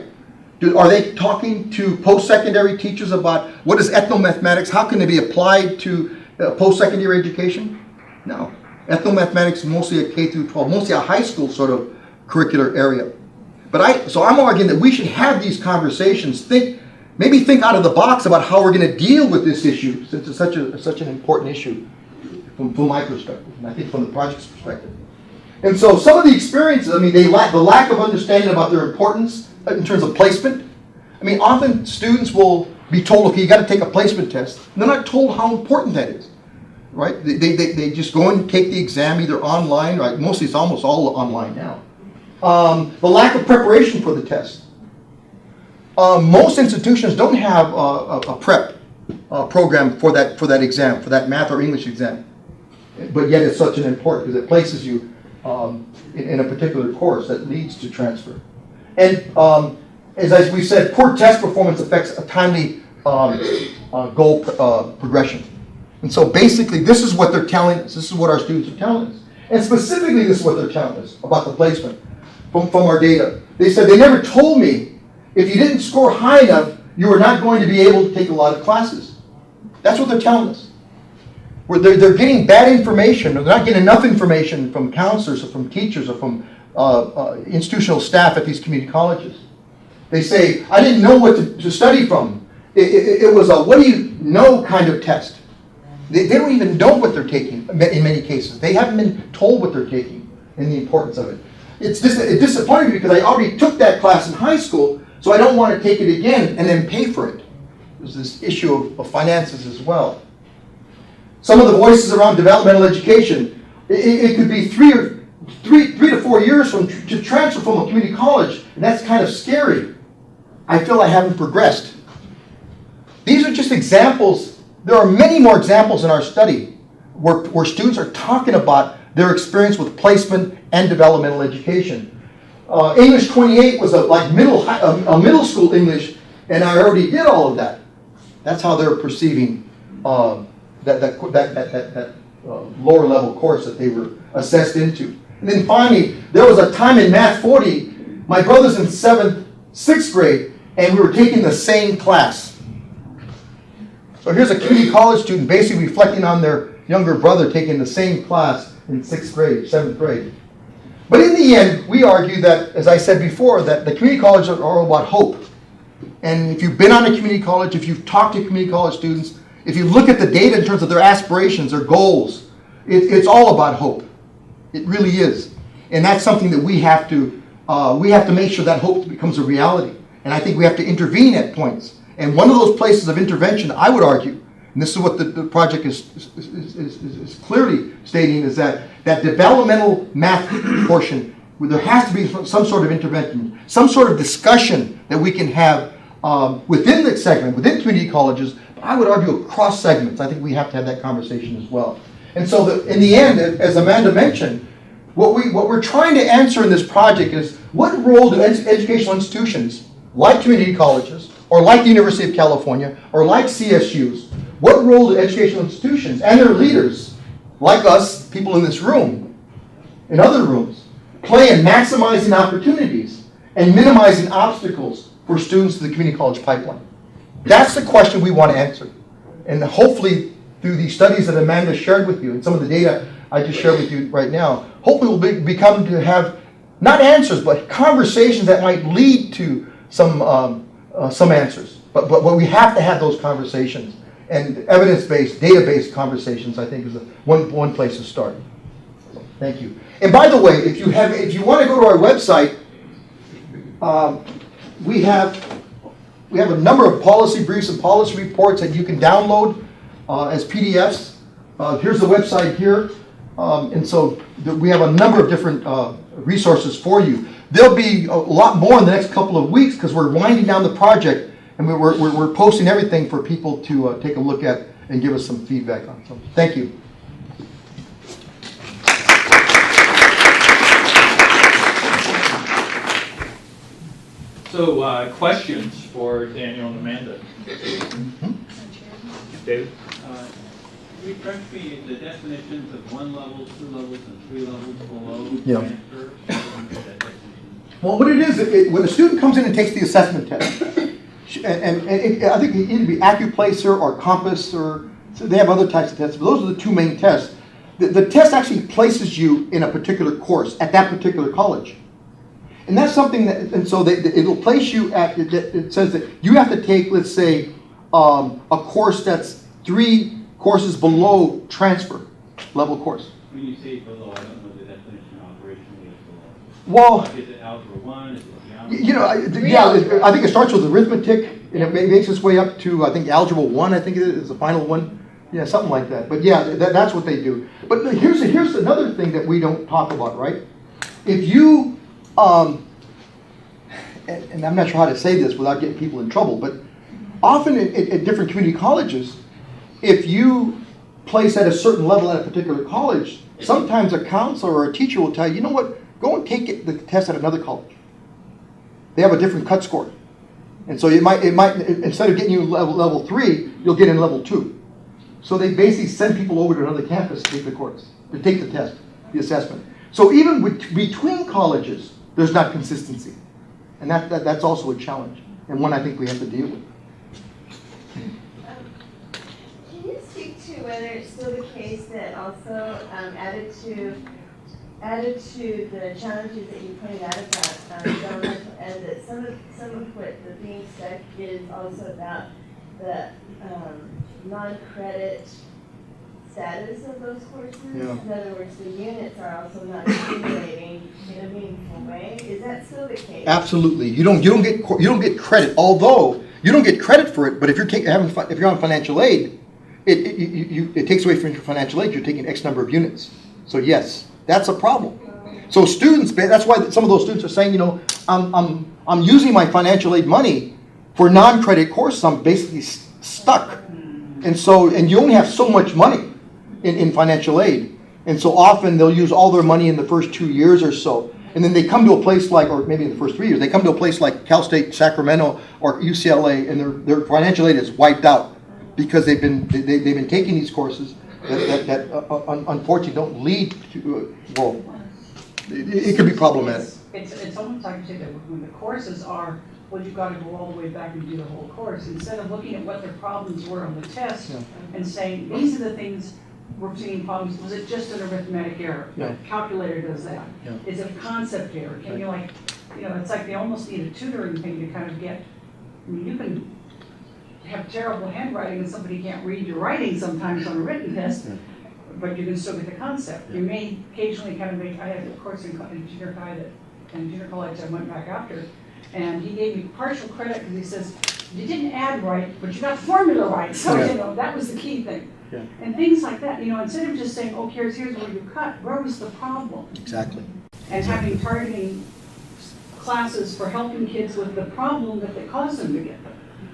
Are they talking to post-secondary teachers about what is ethnomathematics? How can it be applied to post-secondary education? No. Ethnomathematics is mostly a K-12, mostly a high school sort of curricular area. So I'm arguing that we should have these conversations, maybe think out of the box about how we're going to deal with this issue, since it's such an important issue from my perspective, and I think from the project's perspective. And so some of the experiences, I mean, the lack of understanding about their importance in terms of placement. I mean, often students will be told, okay, you got to take a placement test. And they're not told how important that is, right? They just go and take the exam either online, right? Mostly it's almost all online now. The lack of preparation for the test. Most institutions don't have a prep program for that exam, for that math or English exam. But yet it's such an important, because it places you in a particular course that leads to transfer. And as we said, poor test performance affects a timely goal progression. And so basically, this is what they're telling us. This is what our students are telling us. And specifically, this is what they're telling us about the placement from our data. They said, they never told me if you didn't score high enough, you were not going to be able to take a lot of classes. That's what they're telling us. They're getting bad information, or they're not getting enough information from counselors or from teachers or from institutional staff at these community colleges. They say, I didn't know what to study from. It was a what do you know kind of test. They don't even know what they're taking in many cases. They haven't been told what they're taking and the importance of it. It's disappointing because I already took that class in high school, so I don't want to take it again and then pay for it. There's this issue of finances as well. Some of the voices around developmental education, it could be three to 4 years to transfer from a community college, and that's kind of scary. I feel I haven't progressed. These are just examples. There are many more examples in our study where students are talking about their experience with placement and developmental education. English 28 was a middle school English, and I already did all of that. That's how they're perceiving that lower level course that they were assessed into. And then finally, there was a time in Math 40, my brother's in 6th grade, and we were taking the same class. So here's a community college student basically reflecting on their younger brother taking the same class in 6th grade, 7th grade. But in the end, we argue that, as I said before, that the community colleges are all about hope. And if you've been on a community college, if you've talked to community college students, if you look at the data in terms of their aspirations, their goals, it's all about hope. It really is. And that's something that we have to make sure that hope becomes a reality. And I think we have to intervene at points. And one of those places of intervention, I would argue, and this is what the project is clearly stating, is that developmental math portion, where there has to be some sort of intervention, some sort of discussion that we can have within the segment, within community colleges. I would argue across segments. I think we have to have that conversation as well. And so in the end, as Amanda mentioned, what we're trying to answer in this project is, what role do educational institutions like community colleges, or like the University of California, or like CSUs, what role do educational institutions and their leaders, like us, people in this room, in other rooms, play in maximizing opportunities and minimizing obstacles for students to the community college pipeline? That's the question we want to answer. And hopefully, through these studies that Amanda shared with you and some of the data I just shared with you right now, hopefully we'll become to have not answers, but conversations that might lead to some answers. But we have to have those conversations. And evidence-based, data-based conversations, I think, is one place to start. So, thank you. And by the way, if you want to go to our website, we have a number of policy briefs and policy reports that you can download as PDFs. Here's the website here. And so we have a number of different resources for you. There'll be a lot more in the next couple of weeks because we're winding down the project, and we're posting everything for people to take a look at and give us some feedback on. So thank you. So questions for Daniel and Amanda? David? Refresh me the definitions of 1 level, 2 levels, and 3 levels below transfer. Well, what it is, when a student comes in and takes the assessment test, and I think it either be AccuPlacer or Compass, or so they have other types of tests, but those are the two main tests. The test actually places you in a particular course at that particular college. And that's something that, and so it'll place you at, it says that you have to take, let's say, a course that's 3 courses below transfer level course. When you say below, I don't know the definition operationally of below. Well, is it algebra 1? Is it geometry? I think it starts with arithmetic, and it makes its way up to, I think, algebra 1, I think it is the final one. Yeah, something like that. But yeah, that's what they do. But here's another thing that we don't talk about, right? If you, and I'm not sure how to say this without getting people in trouble, but often at different community colleges, if you place at a certain level at a particular college, sometimes a counselor or a teacher will tell you, you know what, go and take the test at another college. They have a different cut score. And so it might instead of getting you level 3, you'll get in level 2. So they basically send people over to another campus to take the course, to take the test, the assessment. So even between colleges, there's not consistency. And that's also a challenge, and one I think we have to deal with. Can you speak to whether it's still the case that also added to the challenges that you pointed out about developmental, and that some of what the being said is also about the non-credit status of those courses? Yeah. In other words, the units are also not accumulating in a meaningful way. Is that still the case? Absolutely. You don't get credit. Although you don't get credit for it, but if you're on financial aid, it takes away from your financial aid. You're taking X number of units. So yes, that's a problem. So students, that's why some of those students are saying, you know, I'm using my financial aid money for non-credit courses. I'm basically stuck. And so, and you only have so much money in financial aid. And so often they'll use all their money in the first 2 years or so. And then they come to a place like, or maybe in the first 3 years, they come to a place like Cal State, Sacramento, or UCLA, and their financial aid is wiped out because they've been taking these courses that unfortunately don't lead to, well, it could be problematic. It's almost like you say that when the courses are, well, you've got to go all the way back and do the whole course, instead of looking at what their problems were on the test and saying, these are the things we're seeing problems. Was it just an arithmetic error? Yeah. Calculator does that. Yeah. Is it a concept error? Can you it's like they almost need a tutoring thing to kind of get, I mean, you can have terrible handwriting and somebody can't read your writing sometimes on a written test, but you can still get the concept. You may occasionally kind of make, I had a course in junior high in junior college I went back after, and he gave me partial credit because he says, you didn't add right, but you got the formula right. So, that was the key thing. Yeah. And things like that, instead of just saying, oh, here's where you cut, where was the problem? Exactly. And having targeting classes for helping kids with the problem that caused them to get them.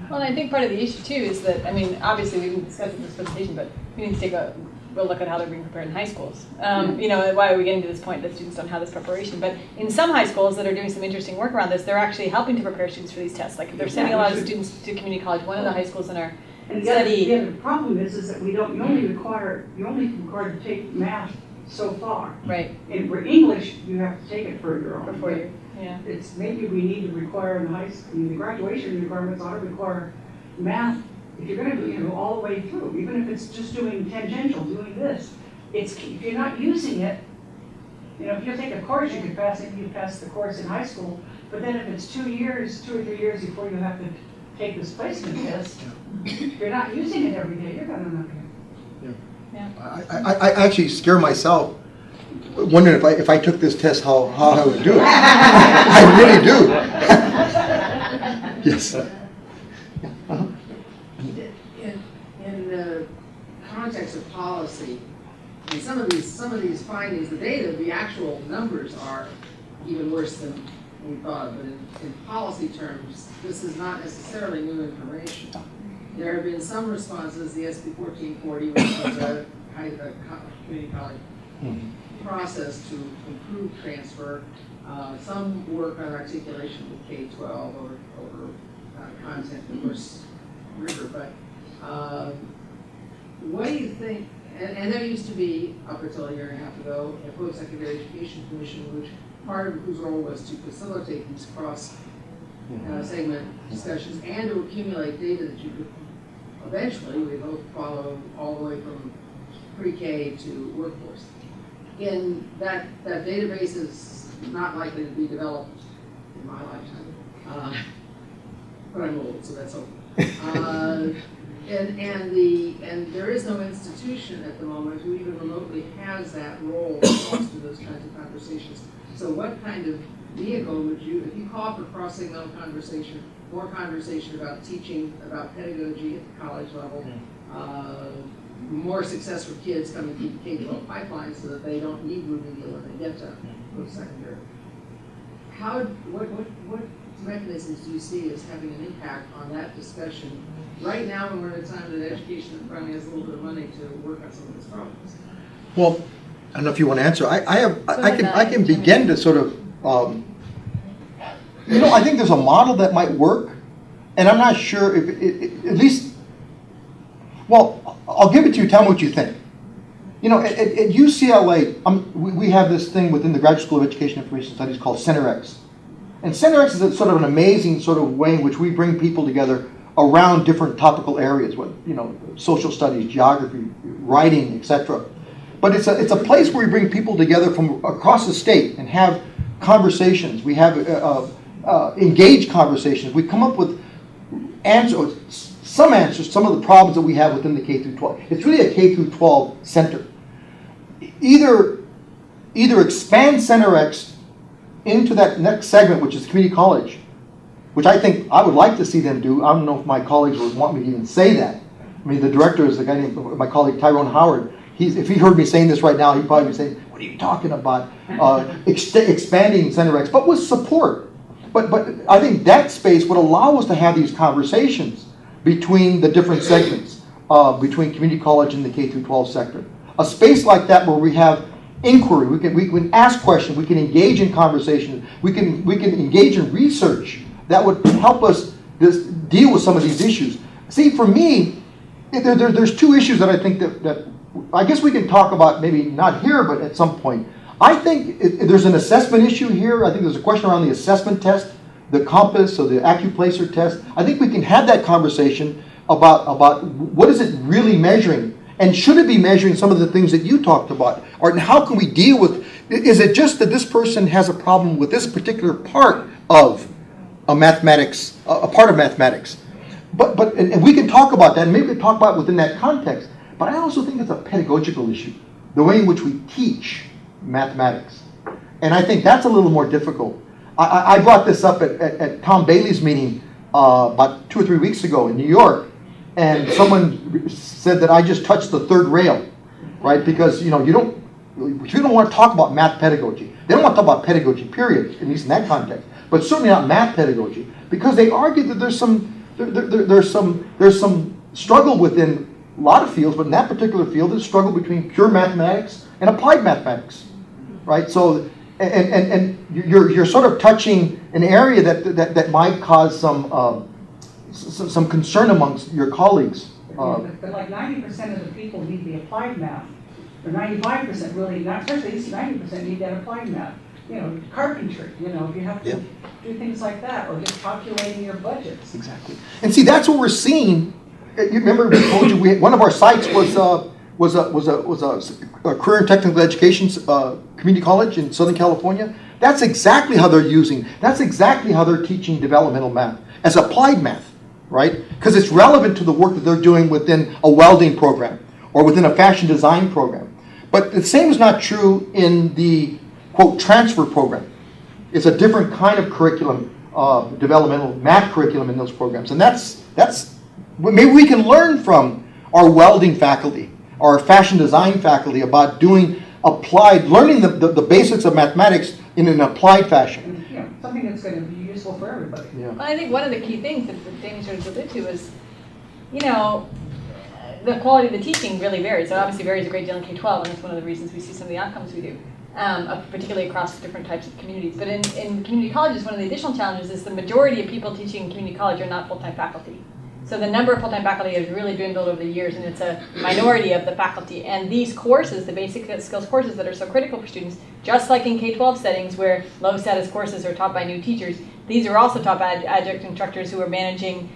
Well, and I think part of the issue too is that, I mean, obviously we can discuss it in this presentation, but we need to take a real look at how they're being prepared in high schools. Why are we getting to this point that students don't have this preparation? But in some high schools that are doing some interesting work around this, they're actually helping to prepare students for these tests. Like they're sending a lot of students to community college. One of the high schools in our study. The other problem is that you're only required to take math so far. Right. And for English, you have to take it further on. For 4 years. Yeah. It's maybe we need to require in high school, the graduation requirements ought to require math. If you're going to go all the way through, even if it's just doing tangential, doing this, if you're not using it, if you take a course, you could pass the course in high school, but then if it's 2 or 3 years before you have to take this placement test, if you're not using it every day, you're going to not get it. Yeah. I actually scare myself wondering if I took this test, how I would do it. I really do. Yes. In the context of policy, I mean, some of these findings, the data, the actual numbers are even worse than we thought. But in policy terms, this is not necessarily new information. There have been some responses. The SB 1440, which was a community college process to improve transfer. Some work on articulation with K12 over content, of course, rigor. But what do you think? And there used to be, up until a year and a half ago, a Postsecondary Education Commission, whose role was to facilitate these cross-segment discussions and to accumulate data that you could eventually, we hope, follow all the way from pre-K to workforce. Again, that database is not likely to be developed in my lifetime, but I'm old, so that's okay. And there is no institution at the moment who even remotely has that role to foster those kinds of conversations. So what kind of vehicle would you, if you call for cross-segmental conversation, more conversation about teaching, about pedagogy at the college level, more success for kids coming through the K12 pipeline so that they don't need remedial when they get to post-secondary. What mechanisms do you see as having an impact on that discussion right now when we're at a time that education finally has a little bit of money to work on some of these problems? Well, I don't know if you want to answer. I can begin to sort of, I think there's a model that might work, and I'm not sure if it at least, well, I'll give it to you, tell me what you think. At UCLA, we have this thing within the Graduate School of Education Information Studies called CenterX. And CenterX is sort of an amazing sort of way in which we bring people together around different topical areas, social studies, geography, writing, etc. But it's a place where we bring people together from across the state and have conversations. We have engaged conversations. We come up with some answers, some of the problems that we have within the K through 12. It's really a K through 12 center. Either expand CenterX into that next segment, which is community college, which I think I would like to see them do. I don't know if my colleagues would want me to even say that. I mean, the director is a guy named my colleague Tyrone Howard. If he heard me saying this right now, he'd probably be saying, "What what are you talking about? Expanding Center X, but with support. But I think that space would allow us to have these conversations between the different segments, between community college and the K-12 sector. A space like that where we have inquiry, we can ask questions, we can engage in conversation, we can engage in research that would help us deal with some of these issues. See, for me, there's two issues that I think that I guess we can talk about, maybe not here, but at some point. I think there's an assessment issue here. I think there's a question around the assessment test, the compass or the AccuPlacer test. I think we can have that conversation about what is it really measuring, and should it be measuring some of the things that you talked about, or how can we deal with? Is it just that this person has a problem with this particular part of a mathematics, a part of mathematics? And we can talk about that, and maybe we can talk about it within that context. But I also think it's a pedagogical issue, the way in which we teach mathematics. And I think that's a little more difficult. I brought this up at Tom Bailey's meeting about 2 or 3 weeks ago in New York, and someone said that I just touched the third rail, right? Because you don't want to talk about math pedagogy. They don't want to talk about pedagogy, period, at least in that context. But certainly not math pedagogy, because they argue that there's some struggle within a lot of fields, but in that particular field, there's a struggle between pure mathematics and applied mathematics, right? So, and you're sort of touching an area that might cause some concern amongst your colleagues. But like 90% of the people need the applied math, or 95% really, not especially 90% need that applied math. Carpentry, if you have to do things like that, or just calculating your budgets. Exactly. And see, that's what we're seeing. You remember we told you one of our sites was a career and technical education community college in Southern California. That's exactly how they're teaching developmental math as applied math, right? Because it's relevant to the work that they're doing within a welding program or within a fashion design program. But the same is not true in the quote transfer program. It's a different kind of curriculum, developmental math curriculum in those programs, and that's maybe we can learn from our welding faculty, our fashion design faculty about learning the basics of mathematics in an applied fashion. Something that's going to be useful for everybody. Well, I think one of the key things that Danny sort of alluded to is, the quality of the teaching really varies. It obviously varies a great deal in K-12, and that's one of the reasons we see some of the outcomes we do, particularly across different types of communities. But in community colleges, one of the additional challenges is the majority of people teaching in community college are not full-time faculty. So the number of full-time faculty has really dwindled over the years, and it's a minority of the faculty. And these courses, the basic skills courses that are so critical for students, just like in K-12 settings where low-status courses are taught by new teachers, these are also taught by adjunct instructors who are managing,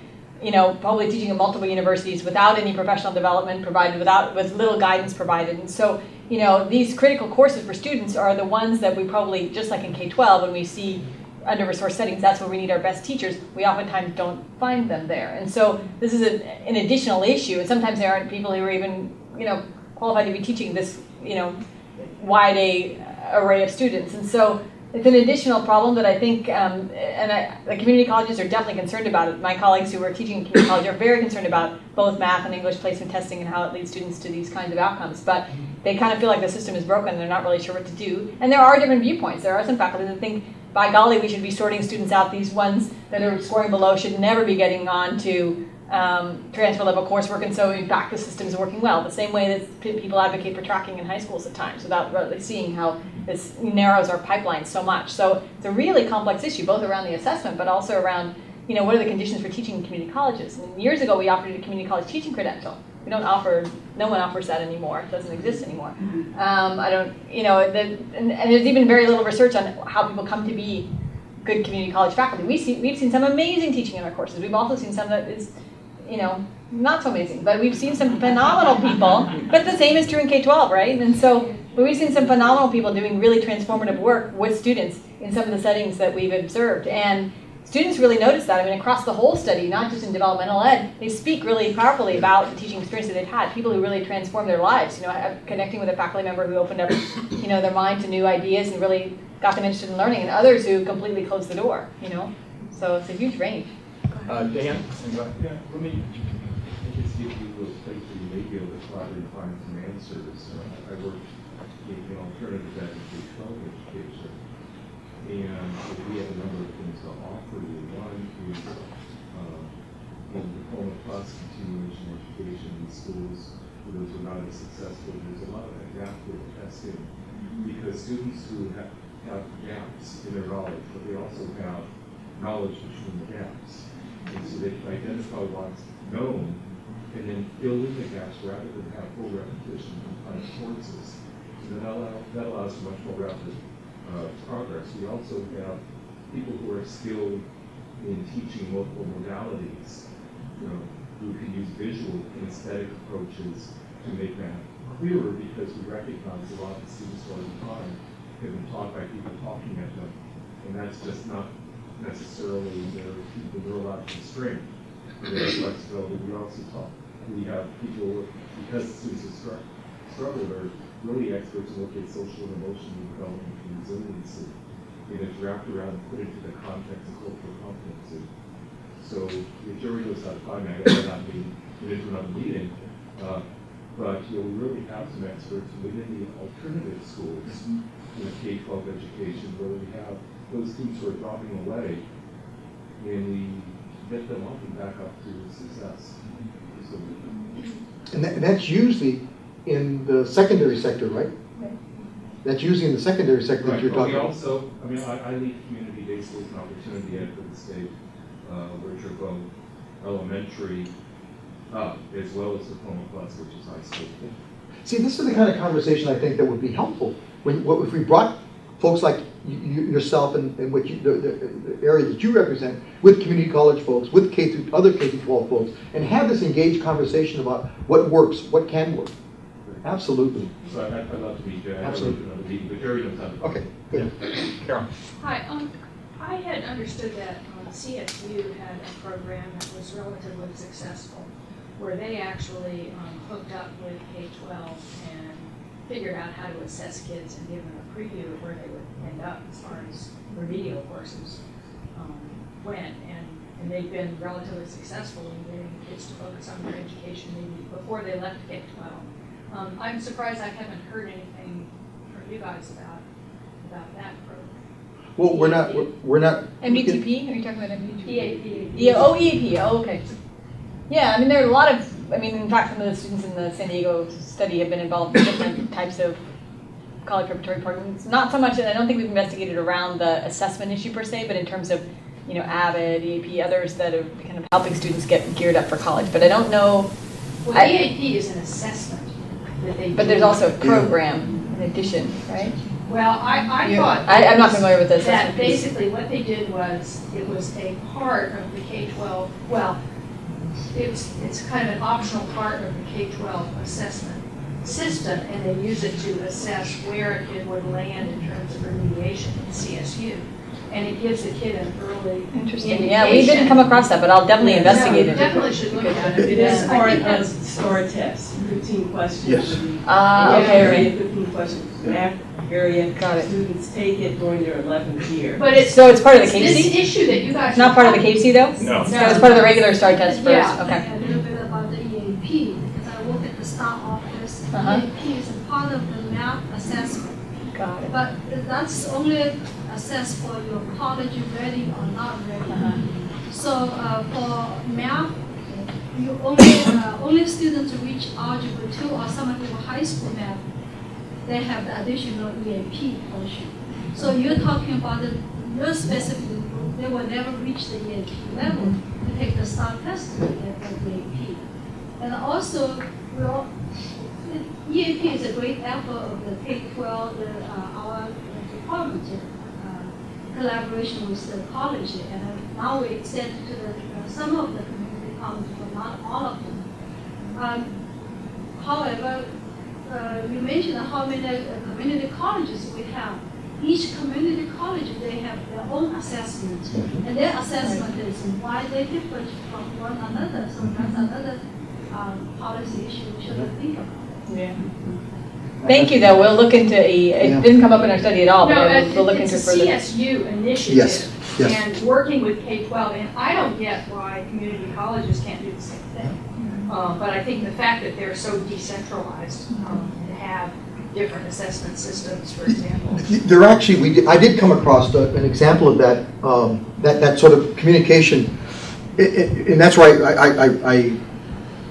probably teaching at multiple universities without any professional development provided, with little guidance provided. And so, these critical courses for students are the ones that we probably, just like in K-12, when we see under-resourced settings, that's where we need our best teachers. We oftentimes don't find them there. And so this is an additional issue. And sometimes there aren't people who are even, qualified to be teaching this, wide array of students. And so it's an additional problem that I think, the community colleges are definitely concerned about it. My colleagues who are teaching in community college are very concerned about both math and English placement testing and how it leads students to these kinds of outcomes. But they kind of feel like the system is broken. They're not really sure what to do. And there are different viewpoints. There are some faculty that think, by golly, we should be sorting students out. These ones that are scoring below should never be getting on to transfer level coursework, and so in fact the system is working well. The same way that people advocate for tracking in high schools at times without really seeing how this narrows our pipeline so much. So it's a really complex issue, both around the assessment, but also around, what are the conditions for teaching in community colleges. And years ago we offered a community college teaching credential. No one offers that anymore. It doesn't exist anymore. And there's even very little research on how people come to be good community college faculty. We've seen some amazing teaching in our courses. We've also seen some that is, not so amazing. But we've seen some phenomenal people. But the same is true in K-12, right? And so we've seen some phenomenal people doing really transformative work with students in some of the settings that we've observed. And students really notice that. I mean, across the whole study, not just in developmental ed, they speak really powerfully about the teaching experience that they've had. People who really transformed their lives. Connecting with a faculty member who opened up, their mind to new ideas and really got them interested in learning, and others who completely closed the door. So it's a huge range. Dan? Yeah, let me it's give you a place where you may be able to collaborate and find some answers. I work in alternative K-12 education, and we have a number of things to offer you. One is in Diploma Plus continuation education in schools. For those who are not as successful, there's a lot of adaptive testing because students who have gaps in their knowledge, but they also have knowledge between the gaps. And so they can identify what's known and then fill in the gaps rather than have full repetition of kind of courses. So that allows much more rapid progress. We also have people who are skilled in teaching multiple modalities, who can use visual and aesthetic approaches to make that clearer because we recognize a lot of the students all the time have been taught by people talking at them, and that's just not necessarily their neurological strength or their flexibility. We have people, because students have struggled, are really experts in looking at social and emotional development and resiliency. And it's wrapped around and put into the context of cultural competency. So the jury knows how to find that. It may not be into another meeting, but we really have some experts within the alternative schools in K-12 education where we have those students who are dropping away and we get them up and back up to success. So, and that's usually in the secondary sector, right? That's usually in the secondary sector that you're talking about. Also, I lead community-based schools and opportunity ed for the state, which are both elementary as well as Diploma Plus, which is high school. See, this is the kind of conversation I think that would be helpful. If we brought folks like yourself and what the area that you represent with community college folks, with other K-12 folks, and have this engaged conversation about what works, what can work. Absolutely. So I'd love to meet you. Absolutely. Another meeting, but Jerry knows how to. Okay, good. Carol. Hi, I had understood that CSU had a program that was relatively successful, where they actually hooked up with K-12 and figured out how to assess kids and give them a preview of where they would end up as far as remedial courses went. And they've been relatively successful in getting kids to focus on their education maybe before they left K-12. I'm surprised I haven't heard anything from you guys about that program. Well, we're not. MDTP? Are you talking about MDTP? EAP. Yeah, EAP. Oh, okay. Yeah, there are a lot of, in fact, some of the students in the San Diego study have been involved in different types of college preparatory programs. Not so much, and I don't think we've investigated around the assessment issue per se, but in terms of, AVID, EAP, others that are kind of helping students get geared up for college. But I don't know. Well, EAP is an assessment that they do. But there's also a program in addition, right? Well, I thought I'm not familiar with this. That basically what they did was it was a part of the K-12. Well, it's kind of an optional part of the K-12 assessment system, and they use it to assess where a kid would land in terms of remediation in CSU. And it gives the kid an early Interesting. Yeah, we didn't come across that, but I'll definitely investigate it. Definitely should look at it. It is part of a STAR test, 15 questions. Yes. Okay, right. 15 questions. Math area. Got it. Students take it during their 11th year. But it's part of the this KC? issue that you guys. It's not part of the KC though? No. So it's part of the regular STAR test first. Yeah. Okay. A little bit about the EAP, because I work at the STAR office. EAP is a part of the math assessment. Got it. But that's only assessed for your college ready or not ready. So for math, you only students reach algebra 2 or some of your high school math, they have the additional EAP portion. So you're talking about your specific group, they will never reach the EAP level to take the STAR test to get the EAP. And also, EAP is a great effort of the K-12, our department, collaboration with the college, and now we extend to some of the community colleges, but not all of them. However, you mentioned how many community colleges we have. Each community college, they have their own assessment, and their assessment is why they differ from one another. So that's another policy issue we should think about. Yeah. Thank you, though. We'll look into it didn't come up in our study at all, but we'll look into it further. It's a CSU initiative. Yes. And working with K-12, and I don't get why community colleges can't do the same thing. But I think the fact that they're so decentralized and have different assessment systems, for example. There actually, I did come across an example of that, that sort of communication, and that's why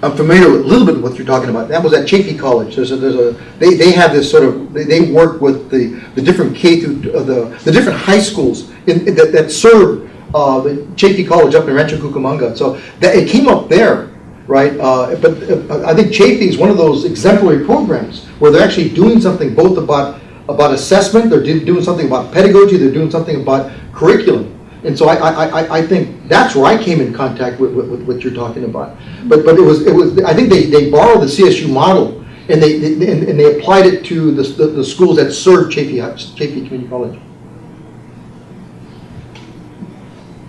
I'm familiar with a little bit with what you're talking about. That was at Chaffey College. They have this sort of, they work with the different K through the different high schools that serve the Chaffey College up in Rancho Cucamonga. So that it came up there. Right, but I think Chaffey is one of those exemplary programs where they're actually doing something both about assessment, they're doing something about pedagogy, they're doing something about curriculum, and so I think that's where I came in contact with what you're talking about. But it was I think they borrowed the CSU model and they applied it to the schools that serve Chaffey Community College.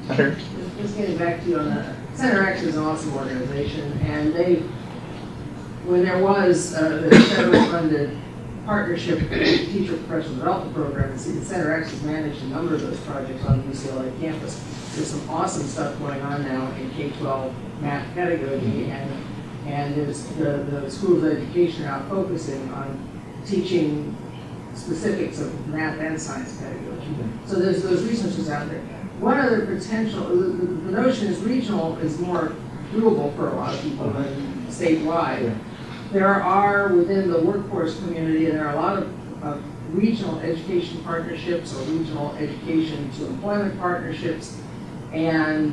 Just getting back to you on that. Center X is an awesome organization, and when there was the federally funded partnership with the Teacher Professional Development Program, Center X has managed a number of those projects on the UCLA campus. There's some awesome stuff going on now in K12 math pedagogy, and there's the schools of education are now focusing on teaching specifics of math and science pedagogy. So there's those resources out there. One other potential, the notion is regional is more doable for a lot of people than statewide. Yeah. There are, within the workforce community, there are a lot of regional education partnerships or regional education to employment partnerships, and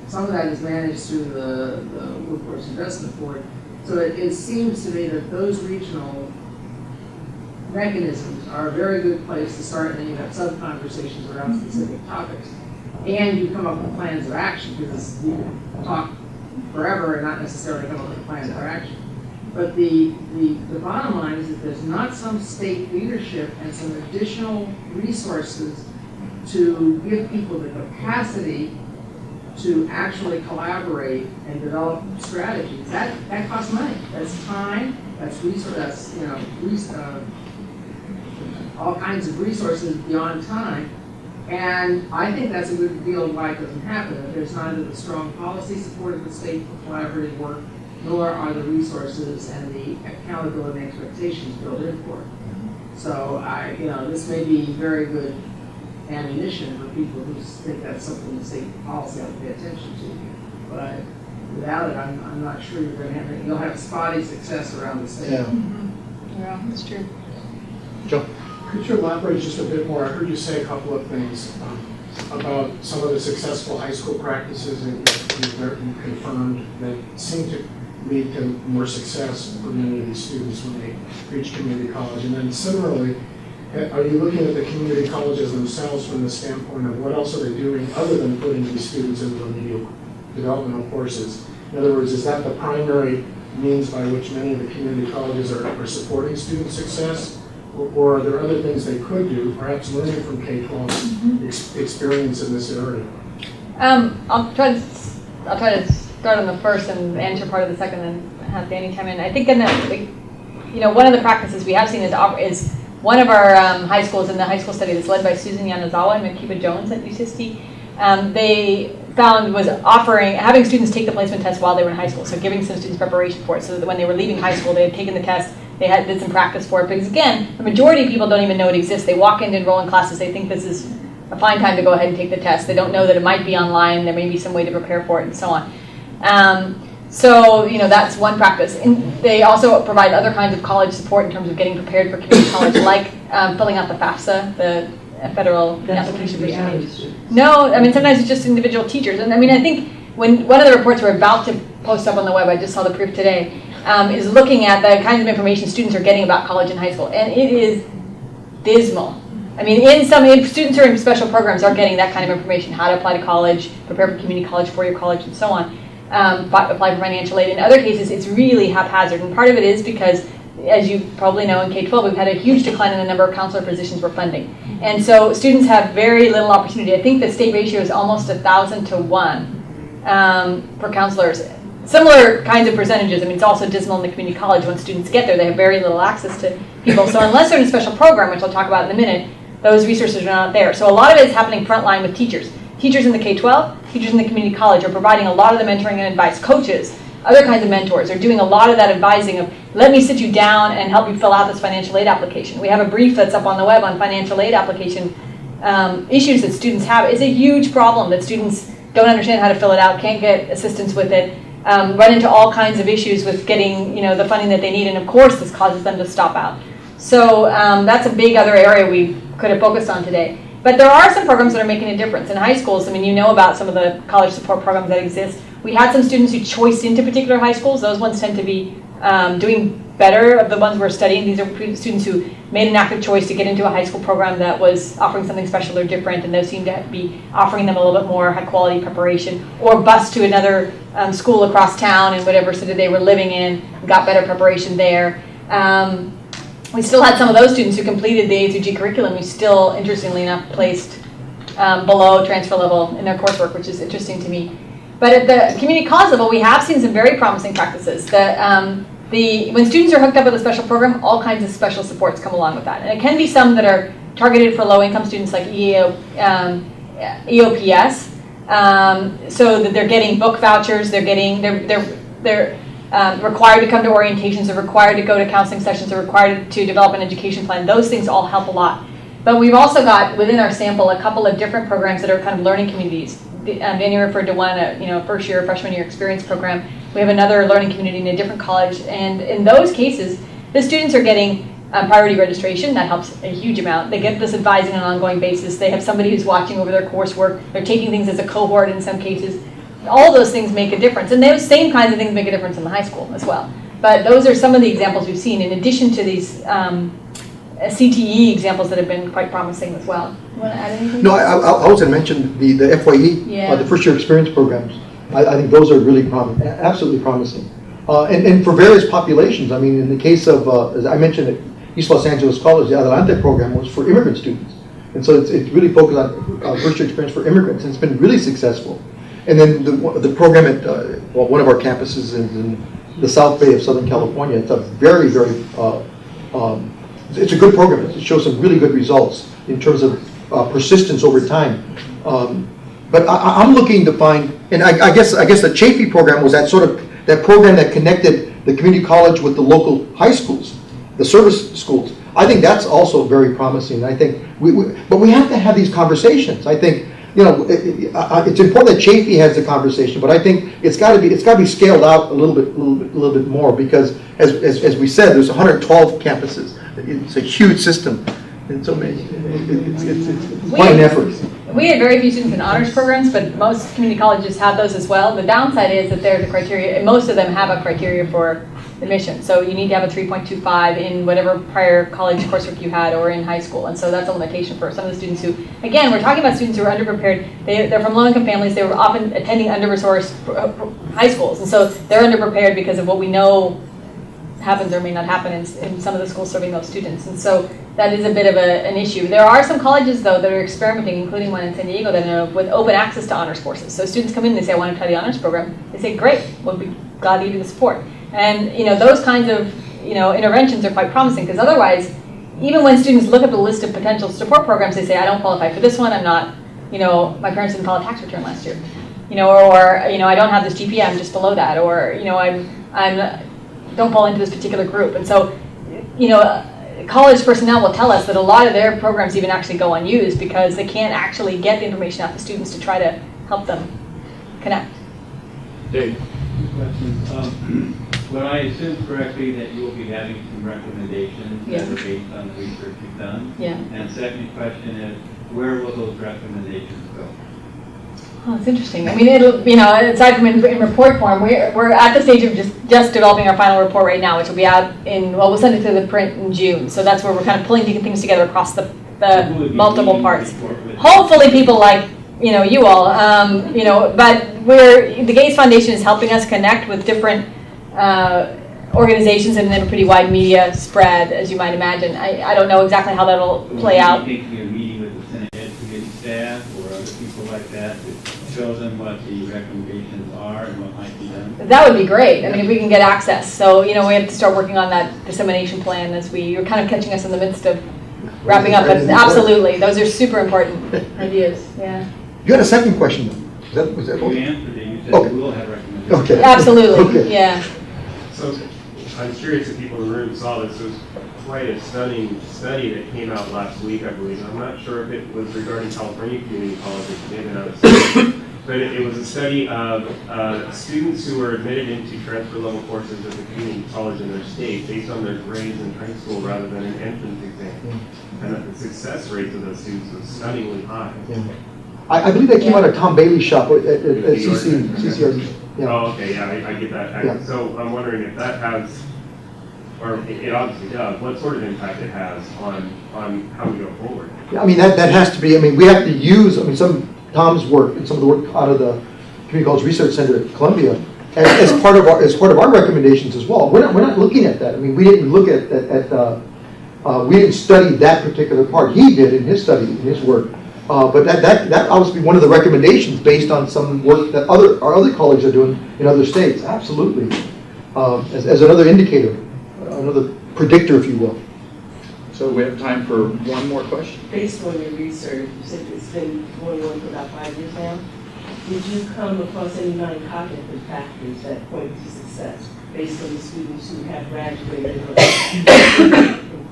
some of that is managed through the Workforce Investment Board. So it seems to me that those regional mechanisms are a very good place to start, and then you have sub-conversations around specific topics. And you come up with plans of action, because you can talk forever and not necessarily come up with plans of action. But the bottom line is that there's not some state leadership and some additional resources to give people the capacity to actually collaborate and develop strategies. That costs money. That's time. That's resource. That's all kinds of resources beyond time. And I think that's a good deal of why it doesn't happen. That there's neither the strong policy support of the state for collaborative work, nor are the resources and the accountability and expectations built in for it. So this may be very good ammunition for people who think that's something the state policy ought to pay attention to. But without it, I'm not sure you're going to have it. You'll have spotty success around the state. Yeah, Yeah, that's true. Joe. Could you elaborate just a bit more? I heard you say a couple of things about some of the successful high school practices that you confirmed that seem to lead to more success for many of these students when they reach community college. And then similarly, are you looking at the community colleges themselves from the standpoint of what else are they doing other than putting these students into remedial developmental courses? In other words, is that the primary means by which many of the community colleges are supporting student success? Or are there other things they could do, perhaps learning from K12 experience in this area? I'll try to start on the first and answer part of the second, and have Danny chime in. I think in that, one of the practices we have seen is one of our high schools in the high school study that's led by Susan Yanazawa and Makiba Jones at UCSD. They found was having students take the placement test while they were in high school, so giving some students preparation for it, so that when they were leaving high school, they had taken the test. They did some practice for it, because again, the majority of people don't even know it exists. They walk in to enroll in classes, they think this is a fine time to go ahead and take the test. They don't know that it might be online, there may be some way to prepare for it, and so on. So, that's one practice. And they also provide other kinds of college support in terms of getting prepared for community college, like filling out the FAFSA, the federal application for students. No, sometimes it's just individual teachers. And I think when one of the reports we're about to post up on the web, I just saw the proof today, is looking at the kinds of information students are getting about college and high school, and it is dismal. Students who are in special programs are getting that kind of information: how to apply to college, prepare for community college, four-year college, and so on. Apply for financial aid. In other cases, it's really haphazard, and part of it is because, as you probably know, in K12 we've had a huge decline in the number of counselor positions we're funding, and so students have very little opportunity. I think the state ratio is almost 1,000 to 1 for counselors. Similar kinds of percentages. It's also dismal in the community college. When students get there, they have very little access to people. So unless they're in a special program, which I'll talk about in a minute, those resources are not there. So a lot of it is happening frontline with teachers. Teachers in the K-12, teachers in the community college are providing a lot of the mentoring and advice. Coaches other kinds of mentors are doing a lot of that advising of, let me sit you down and help you fill out this financial aid application. We have a brief that's up on the web on financial aid application issues that students have. It's a huge problem that students don't understand how to fill it out, can't get assistance with it, run into all kinds of issues with getting the funding that they need, and of course this causes them to stop out. So that's a big other area we could have focused on today. But there are some programs that are making a difference. In high schools, I mean, you know about some of the college support programs that exist. We had some students who choiced into particular high schools. Those ones tend to be doing better of the ones we're studying. These are students who made an active choice to get into a high school program that was offering something special or different, and those seem to be offering them a little bit more high quality preparation, or bus to another school across town in whatever city they were living in, got better preparation there. We still had some of those students who completed the A through G curriculum who still, interestingly enough, placed below transfer level in their coursework, which is interesting to me. But at the community college level, we have seen some very promising practices. When students are hooked up with a special program, all kinds of special supports come along with that. And it can be some that are targeted for low-income students like EOPS, so that they're getting book vouchers, they're required to come to orientations, they're required to go to counseling sessions, they're required to develop an education plan. Those things all help a lot. But we've also got, within our sample, a couple of different programs that are kind of learning communities. Danny referred to one, first year, freshman year experience program. We have another learning community in a different college. And in those cases, the students are getting priority registration. That helps a huge amount. They get this advising on an ongoing basis. They have somebody who's watching over their coursework. They're taking things as a cohort in some cases. All those things make a difference. And those same kinds of things make a difference in the high school as well. But those are some of the examples we've seen, in addition to these CTE examples that have been quite promising as well. You want to add anything? No, I was going to mention the FYE, the first year experience programs. I think those are really absolutely promising. And for various populations. I mean, in the case of, as I mentioned at East Los Angeles College, the Adelante program was for immigrant students. And so it's really focused on first year experience for immigrants, and it's been really successful. And then the program at one of our campuses in the South Bay of Southern California, it's a very, very, it's a good program. It shows some really good results in terms of persistence over time. But I'm looking to find, and I guess the Chafee program was that that program that connected the community college with the local high schools, the service schools. I think that's also very promising. I think but we have to have these conversations. I think it's important that Chafee has the conversation, but I think it's got to be scaled out a little bit more, because as we said, there's 112 campuses. It's a huge system, and so many. It's quite an effort. We had very few students in honors programs, but most community colleges have those as well. The downside is that there's a criteria, and most of them have a criteria for admission. So you need to have a 3.25 in whatever prior college coursework you had or in high school. And so that's a limitation for some of the students who, again, we're talking about students who are underprepared. They're from low-income families. They were often attending under-resourced high schools. And so they're underprepared because of what we know happens or may not happen in some of the schools serving those students. And so that is a bit of an issue. There are some colleges, though, that are experimenting, including one in San Diego, that are with open access to honors courses. So students come in and they say, I want to try the honors program. They say, great, we'll be glad to give you the support. And those kinds of interventions are quite promising, because otherwise, even when students look at the list of potential support programs, they say, I don't qualify for this one. I'm not, my parents didn't file a tax return last year, or I don't have this GPA. I'm just below that, or I'm don't fall into this particular group. And so, college personnel will tell us that a lot of their programs even actually go unused because they can't actually get the information out to students to try to help them connect. Dave. Two questions. Would I assume correctly that you will be having some recommendations that are based on the research you've done? Yeah. And second question is, where will those recommendations go? Oh, it's interesting. I mean, it'll, aside from in report form, we're at the stage of just developing our final report right now, which will be out we'll send it to the print in June. So that's where we're kind of pulling things together across the multiple parts. Hopefully people like, you all, but the Gates Foundation is helping us connect with different organizations and then a pretty wide media spread, as you might imagine. I don't know exactly how that'll play out. Do you think you're meeting with the Senate Ed Committee staff or other people like that to show them what the recommendations are and what might be done? That would be great. I mean, if we can get access. So, we have to start working on that dissemination plan as you're kind of catching us in the midst of wrapping up. But absolutely, those are super important ideas. Yeah. You had a second question, though. Was that You answered it, you said Okay. you will have recommendations. Okay. Absolutely, Okay. yeah. So I'm curious if people in the room saw this. It was quite a stunning study that came out last week, I believe. I'm not sure if it was regarding California community colleges, maybe not a study, but it was a study of students who were admitted into transfer level courses at the community college in their state based on their grades in high school rather than an entrance exam. And that the success rates of those students was stunningly high. Yeah. I believe that came out of Tom Bailey's shop at CCRC. Yeah. Oh, okay, yeah, I get that. Yeah. So I'm wondering if that has, or it obviously does, what sort of impact it has on how we go forward. Yeah, I mean, that has to be, I mean, we have to use, I mean, some Tom's work and some of the work out of the Community College Research Center at Columbia as part of our recommendations as well. We're not looking at that. I mean, we didn't look at we didn't study that particular part. He did in his study, in his work. But that obviously one of the recommendations based on some work that our other colleagues are doing in other states. Absolutely, as another indicator, another predictor, if you will. So we have time for one more question. Based on your research, you said it's been going on for about 5 years now. Did you come across any non-cognitive factors that point to success based on the students who have graduated or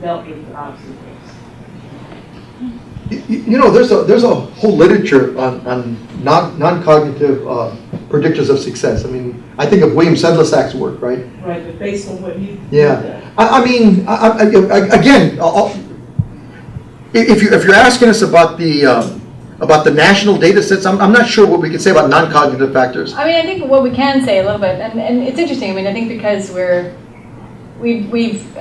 dealt with the obstacles? You know, there's a whole literature on non-cognitive predictors of success. I mean, I think of William Sedlacek's work, right? Right, but based on what you Yeah. I mean, again, if you're asking us about the national data sets, I'm not sure what we can say about non-cognitive factors. I mean, I think what we can say a little bit, and it's interesting. I mean, I think because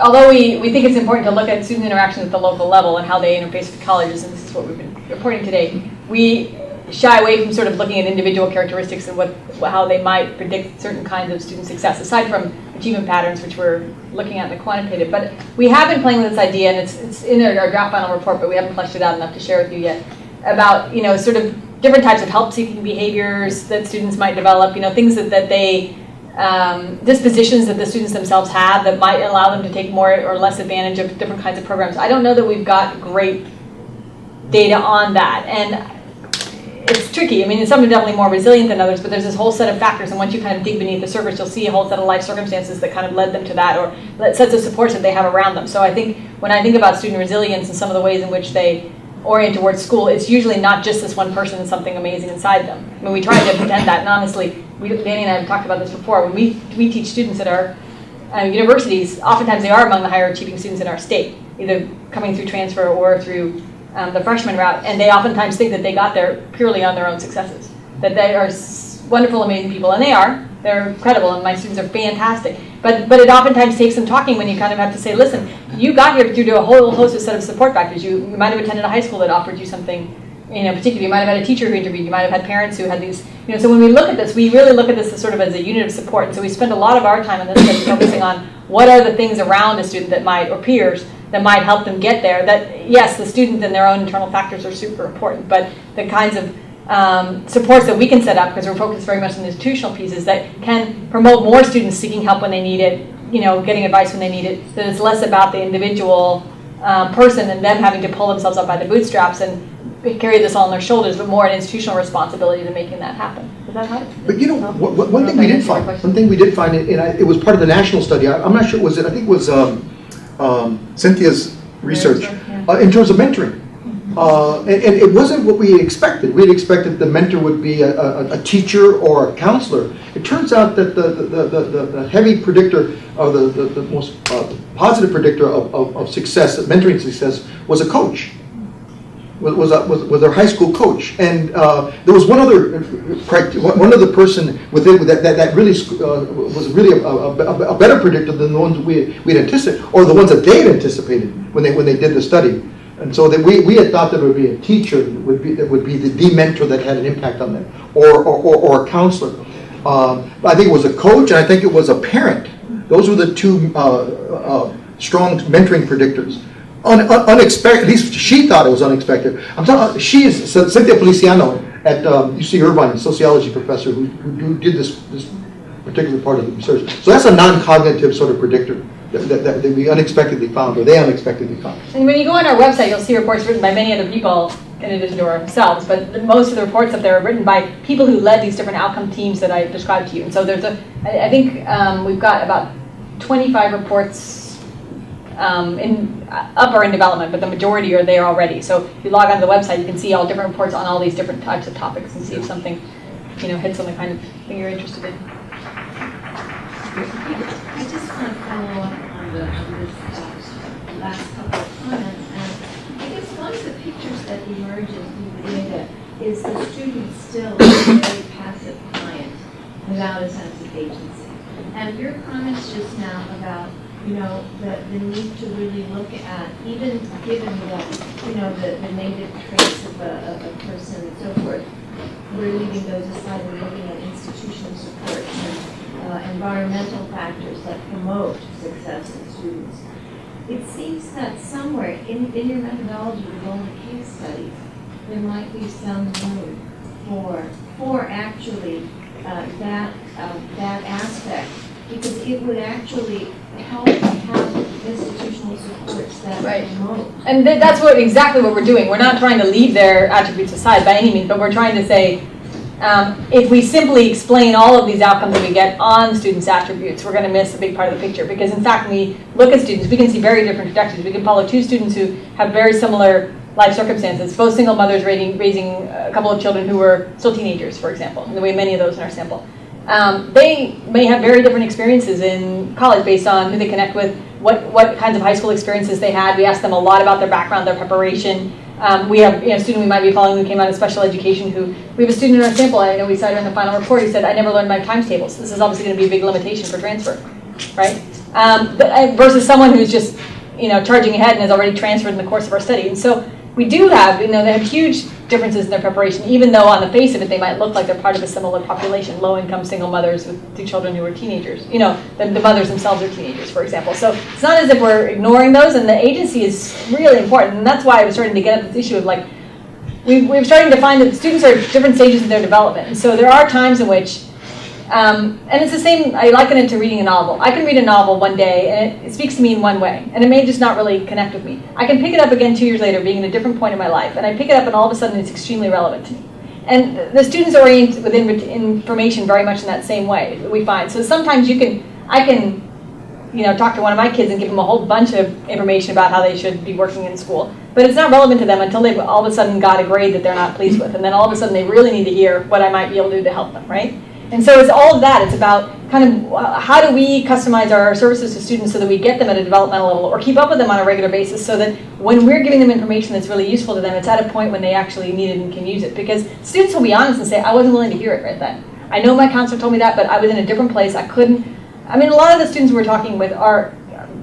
although we think it's important to look at student interactions at the local level and how they interface with colleges, and this is what we've been reporting today, we shy away from sort of looking at individual characteristics and how they might predict certain kinds of student success, aside from achievement patterns, which we're looking at in the quantitative. But we have been playing with this idea, and it's in our draft final report, but we haven't fleshed it out enough to share with you yet, about, you know, sort of different types of help-seeking behaviors that students might develop, you know, things that they dispositions that the students themselves have that might allow them to take more or less advantage of different kinds of programs. I don't know that we've got great data on that, and it's tricky. I mean, some are definitely more resilient than others, but there's this whole set of factors, and once you kind of dig beneath the surface, you'll see a whole set of life circumstances that kind of led them to that, or sets of supports that they have around them. So I think when I think about student resilience and some of the ways in which they orient towards school, it's usually not just this one person and something amazing inside them. I mean, we try to pretend that, and honestly, Danny and I have talked about this before. When we teach students at our universities, oftentimes they are among the higher achieving students in our state, either coming through transfer or through the freshman route, and they oftentimes think that they got there purely on their own successes, that they are wonderful, amazing people, and they're incredible, and my students are fantastic. But it oftentimes takes some talking when you kind of have to say, listen, you got here due to a whole host of set of support factors. You might have attended a high school that offered you something, you know, particularly. You might have had a teacher who interviewed. You might have had parents who had these, you know. So when we look at this, we really look at this as sort of as a unit of support. And so we spend a lot of our time on this study focusing on what are the things around a student that might, or peers, that might help them get there. That, yes, the student and their own internal factors are super important, but the kinds of supports that we can set up, because we're focused very much on the institutional pieces, that can promote more students seeking help when they need it, you know, getting advice when they need it, that it's less about the individual person and them having to pull themselves up by the bootstraps and carry this all on their shoulders, but more an institutional responsibility to making that happen. Does that help? But you know, one thing we did find, and it was part of the national study, I'm not sure, was it, I think it was Cynthia's research, in terms of mentoring. And it wasn't what we had expected. We had expected the mentor would be a teacher or a counselor. It turns out that the heavy predictor, or the most positive predictor of success, of mentoring success, was a coach. Was their high school coach, and there was one other person within that really was really a better predictor than the ones we'd anticipated, or the ones that they had anticipated when they did the study. And so that we had thought that it would be a teacher that would be the mentor that had an impact on them, or a counselor. I think it was a coach, and I think it was a parent. Those were the two strong mentoring predictors. Unexpected. At least she thought it was unexpected. I'm talking. She is Cynthia Feliciano at UC Irvine, a sociology professor who did this particular part of the research. So that's a non-cognitive sort of predictor. that we unexpectedly found, or they unexpectedly found. And when you go on our website, you'll see reports written by many other people in addition to ourselves, but most of the reports up there are written by people who led these different outcome teams that I described to you. And so there's I think we've got about 25 reports up or in development, but the majority are there already. So if you log onto the website, you can see all different reports on all these different types of topics and see if something, hits on the kind of thing you're interested in. I just want to follow up on this last couple of comments. And I guess one of the pictures that emerges in the data is the student still a very passive client without a sense of agency. And your comments just now about the need to really look at, even given the native traits of a person and so forth, we're leaving those aside and looking at institutional support and environmental factors that promote success in students. It seems that somewhere in your methodology of all the case studies, there might be some room for actually that aspect, because it would actually help have institutional supports that promote. And that's exactly what we're doing. We're not trying to leave their attributes aside by any means, but we're trying to say, if we simply explain all of these outcomes that we get on students' attributes, we're going to miss a big part of the picture. Because in fact, when we look at students, we can see very different trajectories. We can follow two students who have very similar life circumstances, both single mothers raising a couple of children who were still teenagers, for example, and we have many of those in our sample. They may have very different experiences in college based on who they connect with, what kinds of high school experiences they had. We asked them a lot about their background, their preparation. We have a student we might be following who came out of special education we have a student in our sample, I know we cited in the final report, he said, I never learned my times tables. This is obviously going to be a big limitation for transfer, right? Versus someone who's just, charging ahead and has already transferred in the course of our study. And so we do have, they have huge differences in their preparation, even though on the face of it, they might look like they're part of a similar population, low-income single mothers with two children who are teenagers. The mothers themselves are teenagers, for example. So it's not as if we're ignoring those, and the agency is really important, and that's why I was starting to get at this issue of we're starting to find that students are at different stages in their development. And so there are times in which, and it's the same, I liken it to reading a novel. I can read a novel one day, and it speaks to me in one way, and it may just not really connect with me. I can pick it up again 2 years later, being in a different point in my life, and I pick it up, and all of a sudden it's extremely relevant to me. And the students orient with information very much in that same way, we find. So sometimes I can talk to one of my kids and give them a whole bunch of information about how they should be working in school. But it's not relevant to them until they've all of a sudden got a grade that they're not pleased with. And then all of a sudden they really need to hear what I might be able to do to help them, right? And so it's all of that. It's about kind of how do we customize our services to students so that we get them at a developmental level or keep up with them on a regular basis so that when we're giving them information that's really useful to them, it's at a point when they actually need it and can use it. Because students will be honest and say, I wasn't willing to hear it right then. I know my counselor told me that, but I was in a different place. I couldn't. I mean, a lot of the students we're talking with are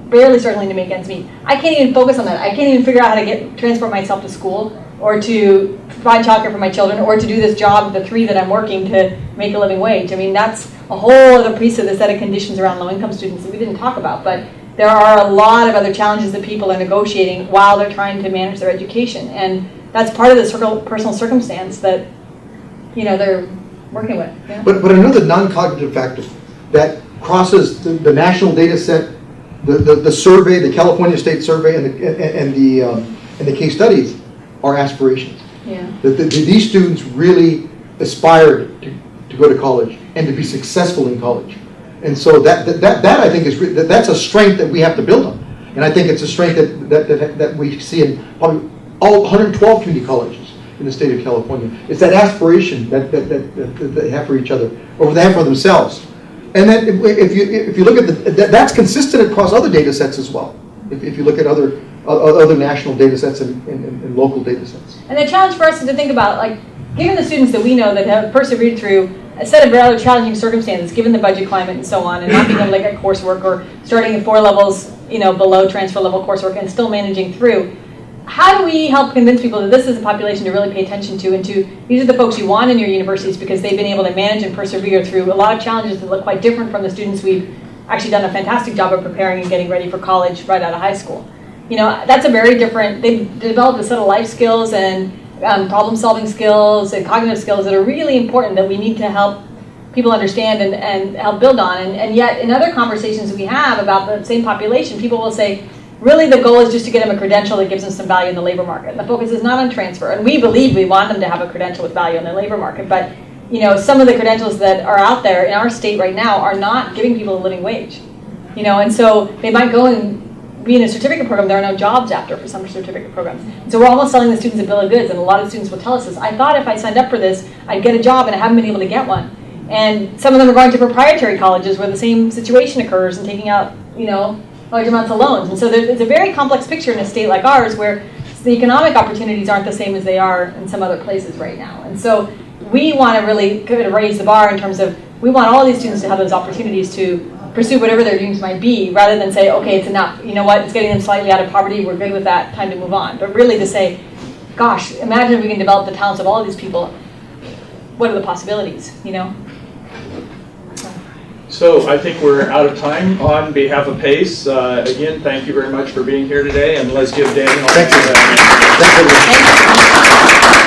barely struggling to make ends meet. I can't even focus on that. I can't even figure out how to transport myself to school or to provide childcare for my children or to do this job, the 3 that I'm working to make a living wage. I mean, that's a whole other piece of the set of conditions around low-income students that we didn't talk about. But there are a lot of other challenges that people are negotiating while they're trying to manage their education. And that's part of the personal circumstance that, they're working with. Yeah? But another non-cognitive factor that crosses the national data set, the survey, the California State Survey, and the case studies are aspirations. Yeah. These students really aspired to go to college and to be successful in college, and so that I think that's a strength that we have to build on, and I think it's a strength that we see in probably all 112 community colleges in the state of California. It's that aspiration that they have for each other, or they have for themselves. And then if you look at that's consistent across other data sets as well. If you look at other national data sets and local data sets. And the challenge for us is to think about, given the students that we know that have persevered through a set of rather challenging circumstances, given the budget climate and so on, and not being able to get coursework or starting at 4 levels, below transfer level coursework and still managing through. How do we help convince people that this is a population to really pay attention to, and these are the folks you want in your universities because they've been able to manage and persevere through a lot of challenges that look quite different from the students we've actually done a fantastic job of preparing and getting ready for college right out of high school. That's a very different, they've developed a set of life skills and problem-solving skills and cognitive skills that are really important that we need to help people understand and help build on. And yet in other conversations we have about the same population, people will say, really the goal is just to get them a credential that gives them some value in the labor market. The focus is not on transfer. And we believe we want them to have a credential with value in the labor market. But some of the credentials that are out there in our state right now are not giving people a living wage. And so they might go and be in a certificate program. There are no jobs after for some certificate programs. And so we're almost selling the students a bill of goods. And a lot of students will tell us this. I thought if I signed up for this, I'd get a job, and I haven't been able to get one. And some of them are going to proprietary colleges where the same situation occurs and taking out, large amounts of loans. And so there's a very complex picture in a state like ours where the economic opportunities aren't the same as they are in some other places right now. And so we want to really kind of raise the bar in terms of, we want all these students to have those opportunities to pursue whatever their dreams might be, rather than say, okay, it's enough. You know what, it's getting them slightly out of poverty, we're good with that, time to move on. But really to say, gosh, imagine if we can develop the talents of all of these people. What are the possibilities, So I think we're out of time. On behalf of PACE, again, thank you very much for being here today, and let's give Daniel. Thank you. Thank you.